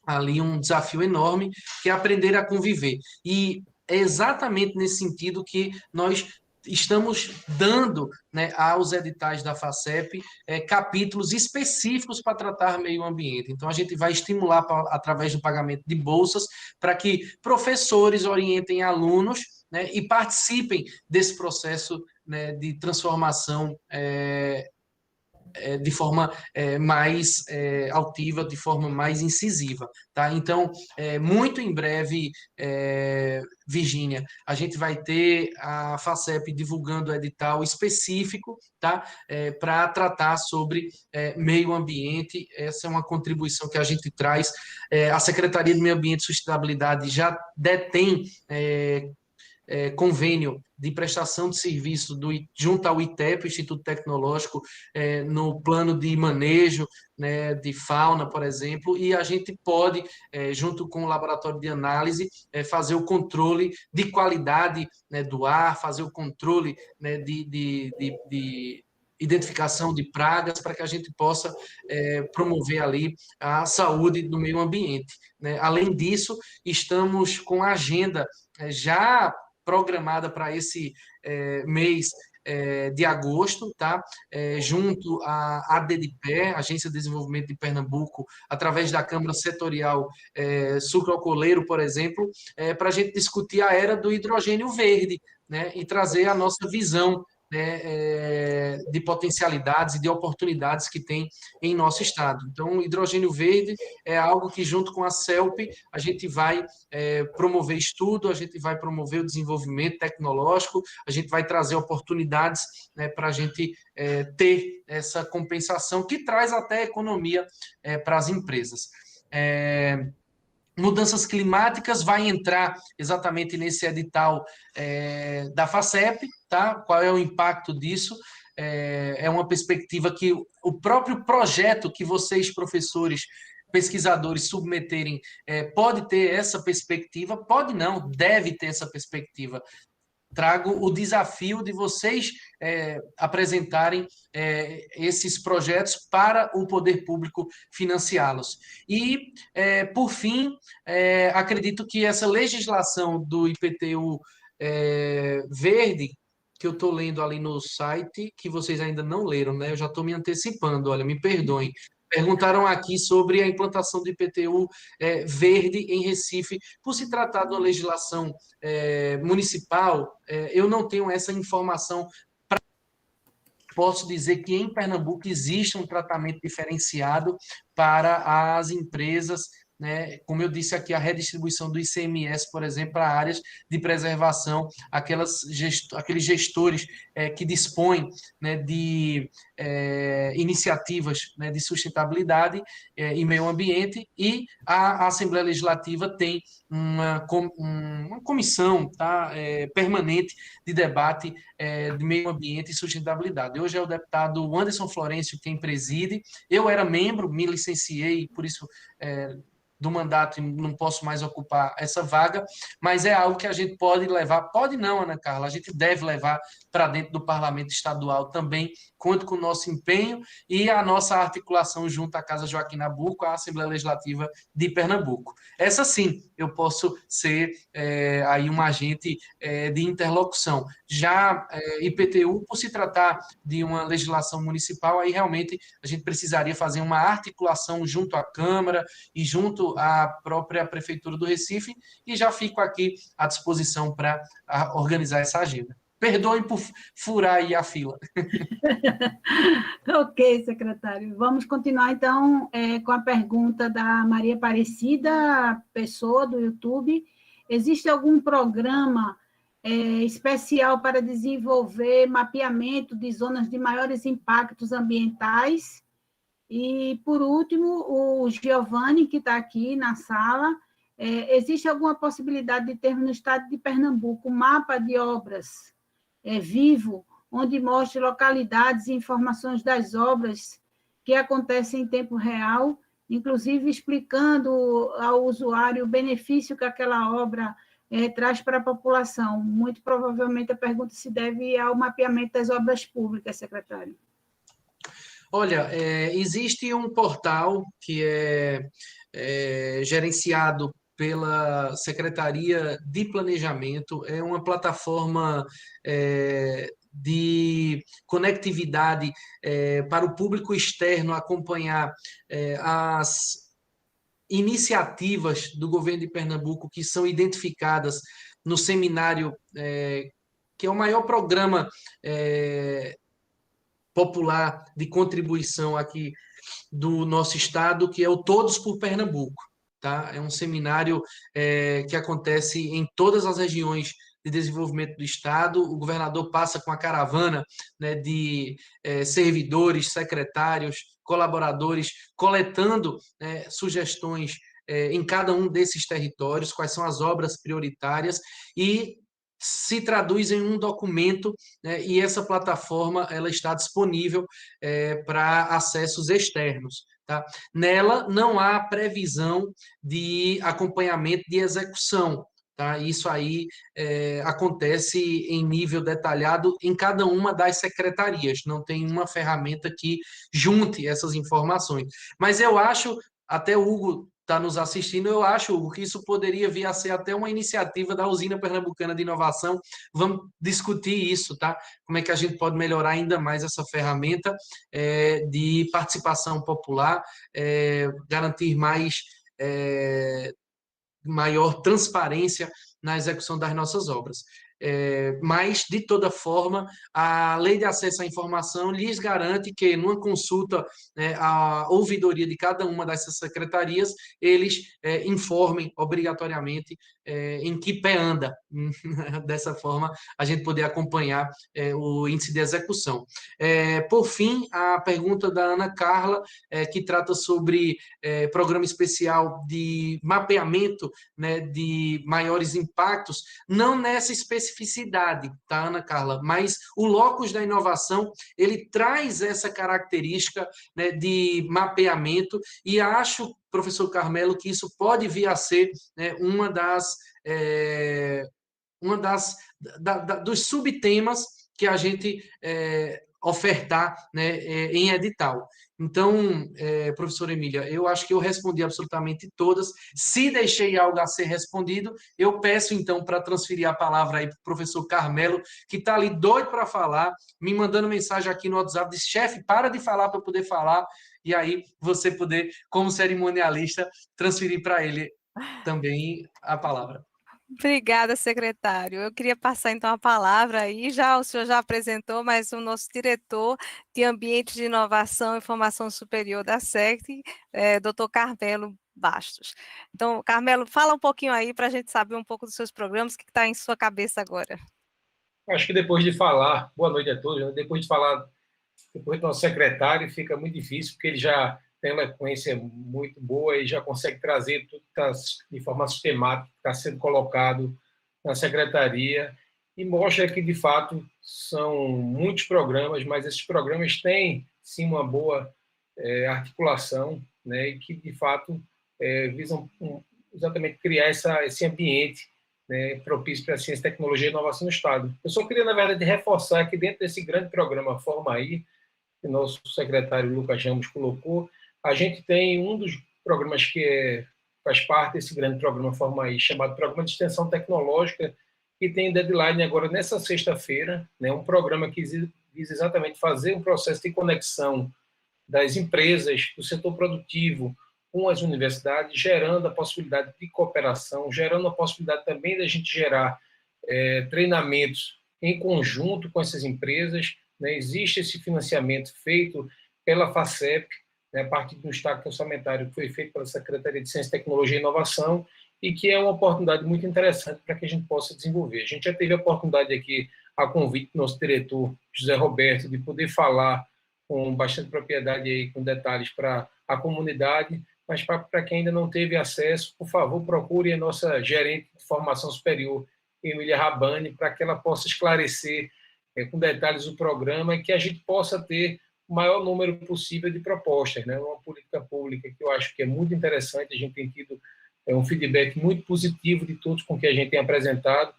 ali um desafio enorme, que é aprender a conviver. E é exatamente nesse sentido que nós estamos dando, né, aos editais da FACEP capítulos específicos para tratar meio ambiente. Então, a gente vai estimular, através do pagamento de bolsas, para que professores orientem alunos, né, e participem desse processo, né, de transformação de forma mais altiva, de forma mais incisiva, tá? Então, muito em breve, Virgínia, a gente vai ter a FACEP divulgando o edital específico, tá? Para tratar sobre meio ambiente. Essa é uma contribuição que a gente traz. A Secretaria de Meio Ambiente e Sustentabilidade já detém convênio de prestação de serviço junto ao ITEP, Instituto Tecnológico, no plano de manejo, né, de fauna, por exemplo, e a gente pode, junto com o laboratório de análise, fazer o controle de qualidade, né, do ar, fazer o controle, né, de identificação de pragas, para que a gente possa promover ali a saúde do meio ambiente, né? Além disso, estamos com a agenda já programada para esse mês de agosto, tá? Junto à ADDPE, Agência de Desenvolvimento de Pernambuco, através da Câmara Setorial Sucroalcooleiro, por exemplo, para a gente discutir a era do hidrogênio verde, né? E trazer a nossa visão, né, de potencialidades e de oportunidades que tem em nosso estado. Então, o hidrogênio verde é algo que, junto com a CELP, a gente vai promover estudo, a gente vai promover o desenvolvimento tecnológico, a gente vai trazer oportunidades, né, para a gente ter essa compensação, que traz até economia para as empresas. Mudanças climáticas vai entrar exatamente nesse edital da FACEP, tá? Qual é o impacto disso? É uma perspectiva que o próprio projeto que vocês, professores, pesquisadores, submeterem, pode ter essa perspectiva, pode não, deve ter essa perspectiva. Trago o desafio de vocês apresentarem esses projetos para o poder público financiá-los. E, por fim, acredito que essa legislação do IPTU verde, que eu estou lendo ali no site, que vocês ainda não leram, né? Eu já estou me antecipando, olha, me perdoem. Perguntaram aqui sobre a implantação do IPTU verde em Recife. Por se tratar de uma legislação municipal, eu não tenho essa informação. Posso dizer que em Pernambuco existe um tratamento diferenciado para as empresas, né? Como eu disse aqui, a redistribuição do ICMS, por exemplo, para áreas de preservação, aqueles gestores que dispõem, né, de iniciativas, né, de sustentabilidade e meio ambiente, e a Assembleia Legislativa tem uma comissão, tá, permanente de debate de meio ambiente e sustentabilidade. Hoje é o deputado Anderson Florencio quem preside. Eu era membro, me licenciei, por isso do mandato e não posso mais ocupar essa vaga, mas é algo que a gente pode levar, pode não, Ana Carla, a gente deve levar para dentro do Parlamento Estadual também, conto com o nosso empenho e a nossa articulação junto à Casa Joaquim Nabuco, à Assembleia Legislativa de Pernambuco. Essa sim, eu posso ser aí um agente de interlocução. Já IPTU, por se tratar de uma legislação municipal, aí realmente a gente precisaria fazer uma articulação junto à Câmara e junto à própria Prefeitura do Recife, e já fico aqui à disposição para organizar essa agenda. Perdoem por furar aí a fila. Ok, secretário. Vamos continuar, então, com a pergunta da Maria Aparecida Pessoa, do YouTube. Existe algum programa especial para desenvolver mapeamento de zonas de maiores impactos ambientais? E, por último, o Giovanni, que está aqui na sala, existe alguma possibilidade de termos no estado de Pernambuco um mapa de obras vivo, onde mostre localidades e informações das obras que acontecem em tempo real, inclusive explicando ao usuário o benefício que aquela obra traz para a população? Muito provavelmente a pergunta se deve ao mapeamento das obras públicas, secretário. Olha, existe um portal que é gerenciado pela Secretaria de Planejamento, é uma plataforma de conectividade para o público externo acompanhar as iniciativas do governo de Pernambuco que são identificadas no seminário, que é o maior programa popular de contribuição aqui do nosso estado, que é o Todos por Pernambuco. Tá? É um seminário que acontece em todas as regiões de desenvolvimento do estado. O governador passa com a caravana, né, de servidores, secretários, colaboradores, coletando sugestões em cada um desses territórios, quais são as obras prioritárias, e se traduz em um documento, né, e essa plataforma ela está disponível para acessos externos. Tá? Nela não há previsão de acompanhamento de execução. Tá? Isso aí acontece em nível detalhado em cada uma das secretarias. Não tem uma ferramenta que junte essas informações. Mas eu acho, até o Hugo está nos assistindo, eu acho, Hugo, que isso poderia vir a ser até uma iniciativa da Usina Pernambucana de Inovação. Vamos discutir isso, tá? Como é que a gente pode melhorar ainda mais essa ferramenta de participação popular, garantir maior transparência na execução das nossas obras. Mas, de toda forma, a Lei de Acesso à Informação lhes garante que, numa consulta à ouvidoria de cada uma dessas secretarias, eles informem obrigatoriamente em que pé anda. Dessa forma, a gente poder acompanhar o índice de execução. Por fim, a pergunta da Ana Carla, que trata sobre programa especial de mapeamento, né, de maiores impactos, não nessa especificidade, tá, Ana Carla? Mas o locus da inovação, ele traz essa característica, né, de mapeamento, e acho, professor Carmelo, que isso pode vir a ser, né, dos subtemas que a gente ofertar, né, em edital. Então, professora Emília, eu acho que eu respondi absolutamente todas. Se deixei algo a ser respondido, eu peço então para transferir a palavra aí para o professor Carmelo, que está ali doido para falar, me mandando mensagem aqui no WhatsApp, diz, chefe, para de falar para eu poder falar, e aí você poder, como cerimonialista, transferir para ele também a palavra. Obrigada, secretário. Eu queria passar então a palavra aí, o senhor já apresentou, mas o nosso diretor de Ambiente de Inovação e Formação Superior da SECT, doutor Carmelo Bastos. Então, Carmelo, fala um pouquinho aí para a gente saber um pouco dos seus programas, o que está em sua cabeça agora. Acho que depois de falar, boa noite a todos, depois do nosso secretário, fica muito difícil, porque ele já tem uma eloquência muito boa e já consegue trazer tudo que está de forma sistemática, está sendo colocado na secretaria, e mostra que, de fato, são muitos programas, mas esses programas têm, sim, uma boa articulação, né, e que, de fato, visam exatamente criar esse ambiente, né, propício para a ciência, tecnologia e inovação no Estado. Eu só queria, na verdade, reforçar que dentro desse grande programa Forma Aí, que o nosso secretário Lucas Ramos colocou, a gente tem um dos programas que faz parte desse grande programa Forma Aí, chamado Programa de Extensão Tecnológica, que tem deadline agora nessa sexta-feira, né, um programa que visa exatamente fazer um processo de conexão das empresas, do setor produtivo, com as universidades, gerando a possibilidade de cooperação, gerando a possibilidade também da gente gerar treinamentos em conjunto com essas empresas, né? Existe esse financiamento feito pela FACEP, né, a partir do estado orçamentário que foi feito pela Secretaria de Ciência, Tecnologia e Inovação, e que é uma oportunidade muito interessante para que a gente possa desenvolver. A gente já teve a oportunidade aqui, a convite do nosso diretor, José Roberto, de poder falar com bastante propriedade, aí, com detalhes para a comunidade, mas para quem ainda não teve acesso, por favor, procure a nossa gerente de formação superior, Emília Rabani, para que ela possa esclarecer com detalhes o programa e que a gente possa ter o maior número possível de propostas, né? Uma política pública que eu acho que é muito interessante, a gente tem tido um feedback muito positivo de todos com que a gente tem apresentado,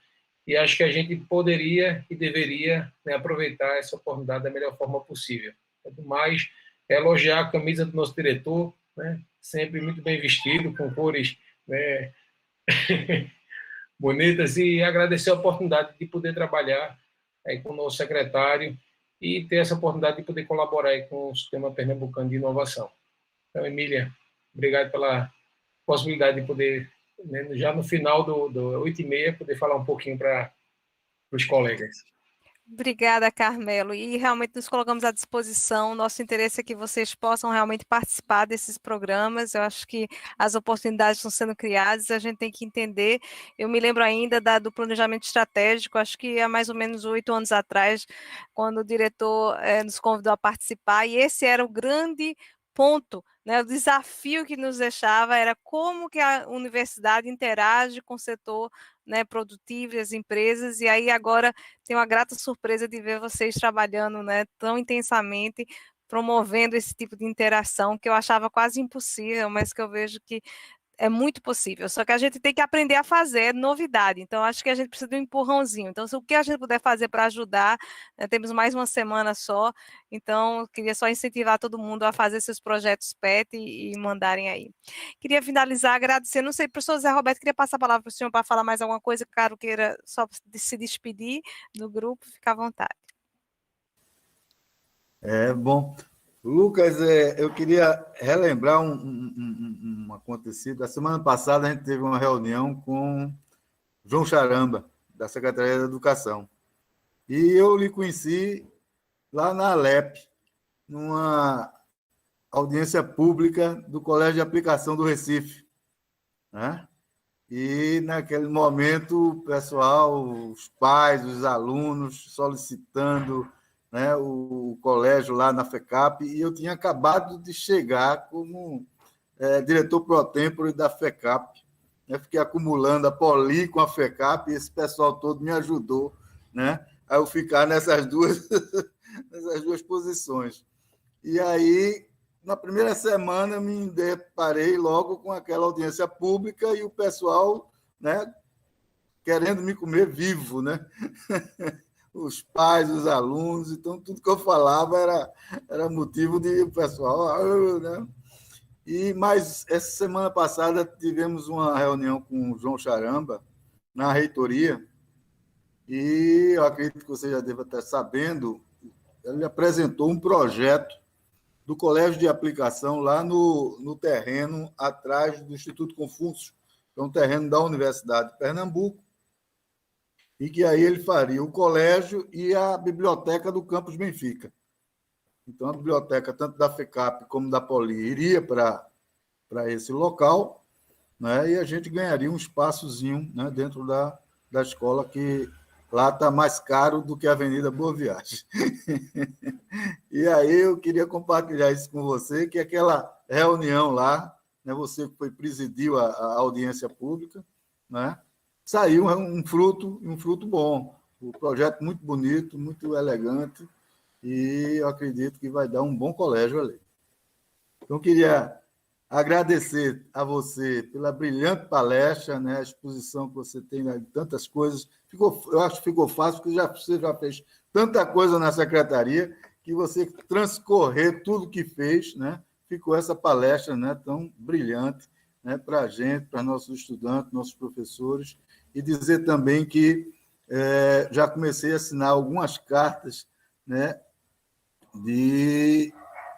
e acho que a gente poderia e deveria, né, aproveitar essa oportunidade da melhor forma possível. Quanto mais, elogiar a camisa do nosso diretor, né, sempre muito bem vestido, com cores, né, bonitas, e agradecer a oportunidade de poder trabalhar aí com o nosso secretário e ter essa oportunidade de poder colaborar aí com o Sistema Pernambucano de Inovação. Então, Emília, obrigado pela possibilidade de poder, né, já no final do 8h30, poder falar um pouquinho para os colegas. Obrigada, Carmelo. E realmente nos colocamos à disposição. Nosso interesse é que vocês possam realmente participar desses programas. Eu acho que as oportunidades estão sendo criadas, a gente tem que entender. Eu me lembro ainda do planejamento estratégico, acho que há mais ou menos 8 anos atrás, quando o diretor nos convidou a participar, e esse era o grande ponto, né? O desafio que nos deixava era como que a universidade interage com o setor, né, produtivo e as empresas, e aí agora tenho a grata surpresa de ver vocês trabalhando, né, tão intensamente, promovendo esse tipo de interação que eu achava quase impossível, mas que eu vejo que é muito possível, só que a gente tem que aprender a fazer, é novidade, então acho que a gente precisa de um empurrãozinho, então se o que a gente puder fazer para ajudar, temos mais uma semana só, então queria só incentivar todo mundo a fazer seus projetos PET e mandarem aí. Queria finalizar agradecendo, não sei, professor Zé Roberto, queria passar a palavra para o senhor para falar mais alguma coisa, caso queira só se despedir do grupo, fica à vontade. Bom, Lucas, eu queria relembrar um acontecido. A semana passada a gente teve uma reunião com João Charamba, da Secretaria da Educação. E eu lhe conheci lá na Alep, numa audiência pública do Colégio de Aplicação do Recife, né? E, naquele momento, o pessoal, os pais, os alunos, solicitando, né, o colégio lá na FECAP, e eu tinha acabado de chegar como diretor pro-tempore da FECAP. Eu fiquei acumulando a Poli com a FECAP, e esse pessoal todo me ajudou, né, a eu ficar nessas duas posições. E aí, na primeira semana, me deparei logo com aquela audiência pública e o pessoal, né, querendo me comer vivo, né? os pais, os alunos, então tudo que eu falava era motivo de o pessoal, né? Mas essa semana passada tivemos uma reunião com o João Charamba, na reitoria, e eu acredito que você já deva estar sabendo, ele apresentou um projeto do Colégio de Aplicação lá no terreno atrás do Instituto Confúcio, que é um terreno da Universidade de Pernambuco, e que aí ele faria o colégio e a biblioteca do Campus Benfica. Então, a biblioteca, tanto da FECAP como da Poli, iria para esse local, né, e a gente ganharia um espaçozinho, né, dentro da escola, que lá está mais caro do que a Avenida Boa Viagem. E aí eu queria compartilhar isso com você, que aquela reunião lá, né, você que presidiu a audiência pública, né, saiu um fruto bom. Um projeto muito bonito, muito elegante, e eu acredito que vai dar um bom colégio ali. Então, eu queria agradecer a você pela brilhante palestra, né, a exposição que você tem de tantas coisas. Eu acho que ficou fácil, porque você já fez tanta coisa na secretaria, que você transcorrer tudo que fez, né, ficou essa palestra, né, tão brilhante, né, para a gente, para nossos estudantes, nossos professores, e dizer também que já comecei a assinar algumas cartas, né,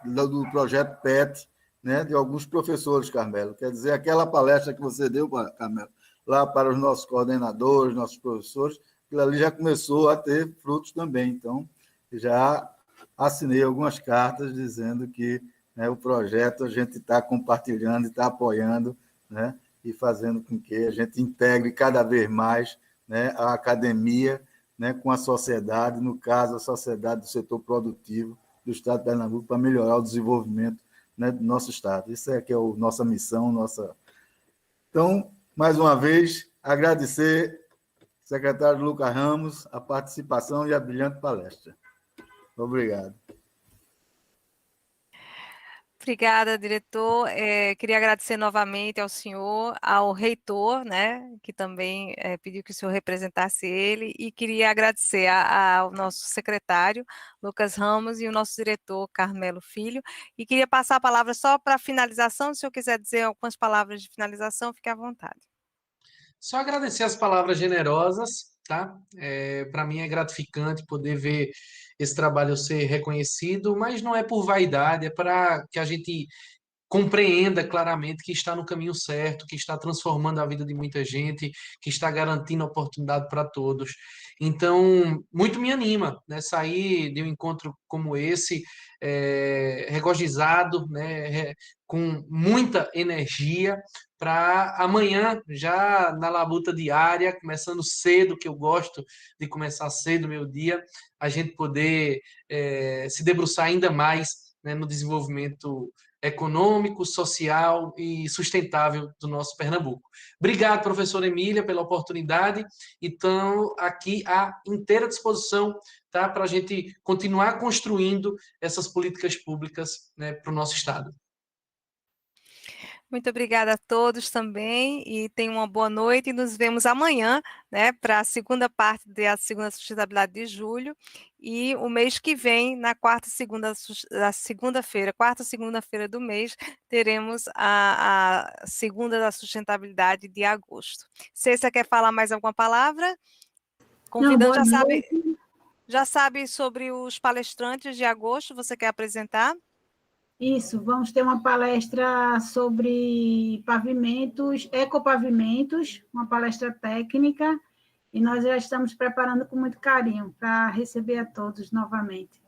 do projeto PET, né, de alguns professores, Carmelo. Quer dizer, aquela palestra que você deu, Carmelo, lá para os nossos coordenadores, nossos professores, aquilo ali já começou a ter frutos também. Então, já assinei algumas cartas dizendo que, né, o projeto a gente está compartilhando e está apoiando, né, e fazendo com que a gente integre cada vez mais, né, a academia, né, com a sociedade, no caso, a sociedade do setor produtivo do Estado de Pernambuco, para melhorar o desenvolvimento, né, do nosso Estado. Isso é que é a nossa missão, nossa... Então, mais uma vez, agradecer, secretário Lucas Ramos, a participação e a brilhante palestra. Obrigado. Obrigada, diretor. Queria agradecer novamente ao senhor, ao reitor, né, que também pediu que o senhor representasse ele, e queria agradecer ao nosso secretário, Lucas Ramos, e o nosso diretor, Carmelo Filho, e queria passar a palavra só para finalização. Se o senhor quiser dizer algumas palavras de finalização, fique à vontade. Só agradecer as palavras generosas, tá? Para mim é gratificante poder ver esse trabalho ser reconhecido, mas não é por vaidade, é para que a gente compreenda claramente que está no caminho certo, que está transformando a vida de muita gente, que está garantindo oportunidade para todos. Então, muito me anima, né, sair de um encontro como esse, regozijado, né, com muita energia, para amanhã, já na labuta diária, começando cedo, que eu gosto de começar cedo o meu dia, a gente poder se debruçar ainda mais, né, no desenvolvimento econômico, social e sustentável do nosso Pernambuco. Obrigado, professora Emília, pela oportunidade, e estão aqui à inteira disposição, tá, para a gente continuar construindo essas políticas públicas, né, para o nosso Estado. Muito obrigada a todos também, e tenham uma boa noite, e nos vemos amanhã, né, para a segunda parte da segunda sustentabilidade de julho, e o mês que vem, na quarta segunda-feira do mês, teremos a segunda da sustentabilidade de agosto. César, quer falar mais alguma palavra? Convidante já sabe sobre os palestrantes de agosto, você quer apresentar? Isso, vamos ter uma palestra sobre pavimentos, ecopavimentos, uma palestra técnica, e nós já estamos preparando com muito carinho para receber a todos novamente.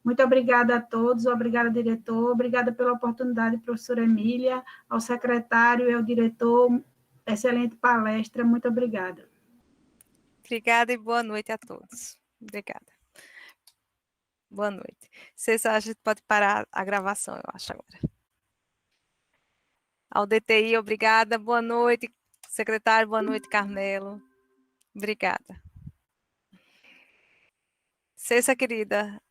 Muito obrigada a todos, obrigada, diretor, obrigada pela oportunidade, professora Emília, ao secretário e ao diretor, excelente palestra, muito obrigada. Obrigada e boa noite a todos. Obrigada. Boa noite. César, a gente pode parar a gravação, eu acho, agora. Ao DTI, obrigada. Boa noite, secretário. Boa noite, Carmelo. Obrigada. César, querida,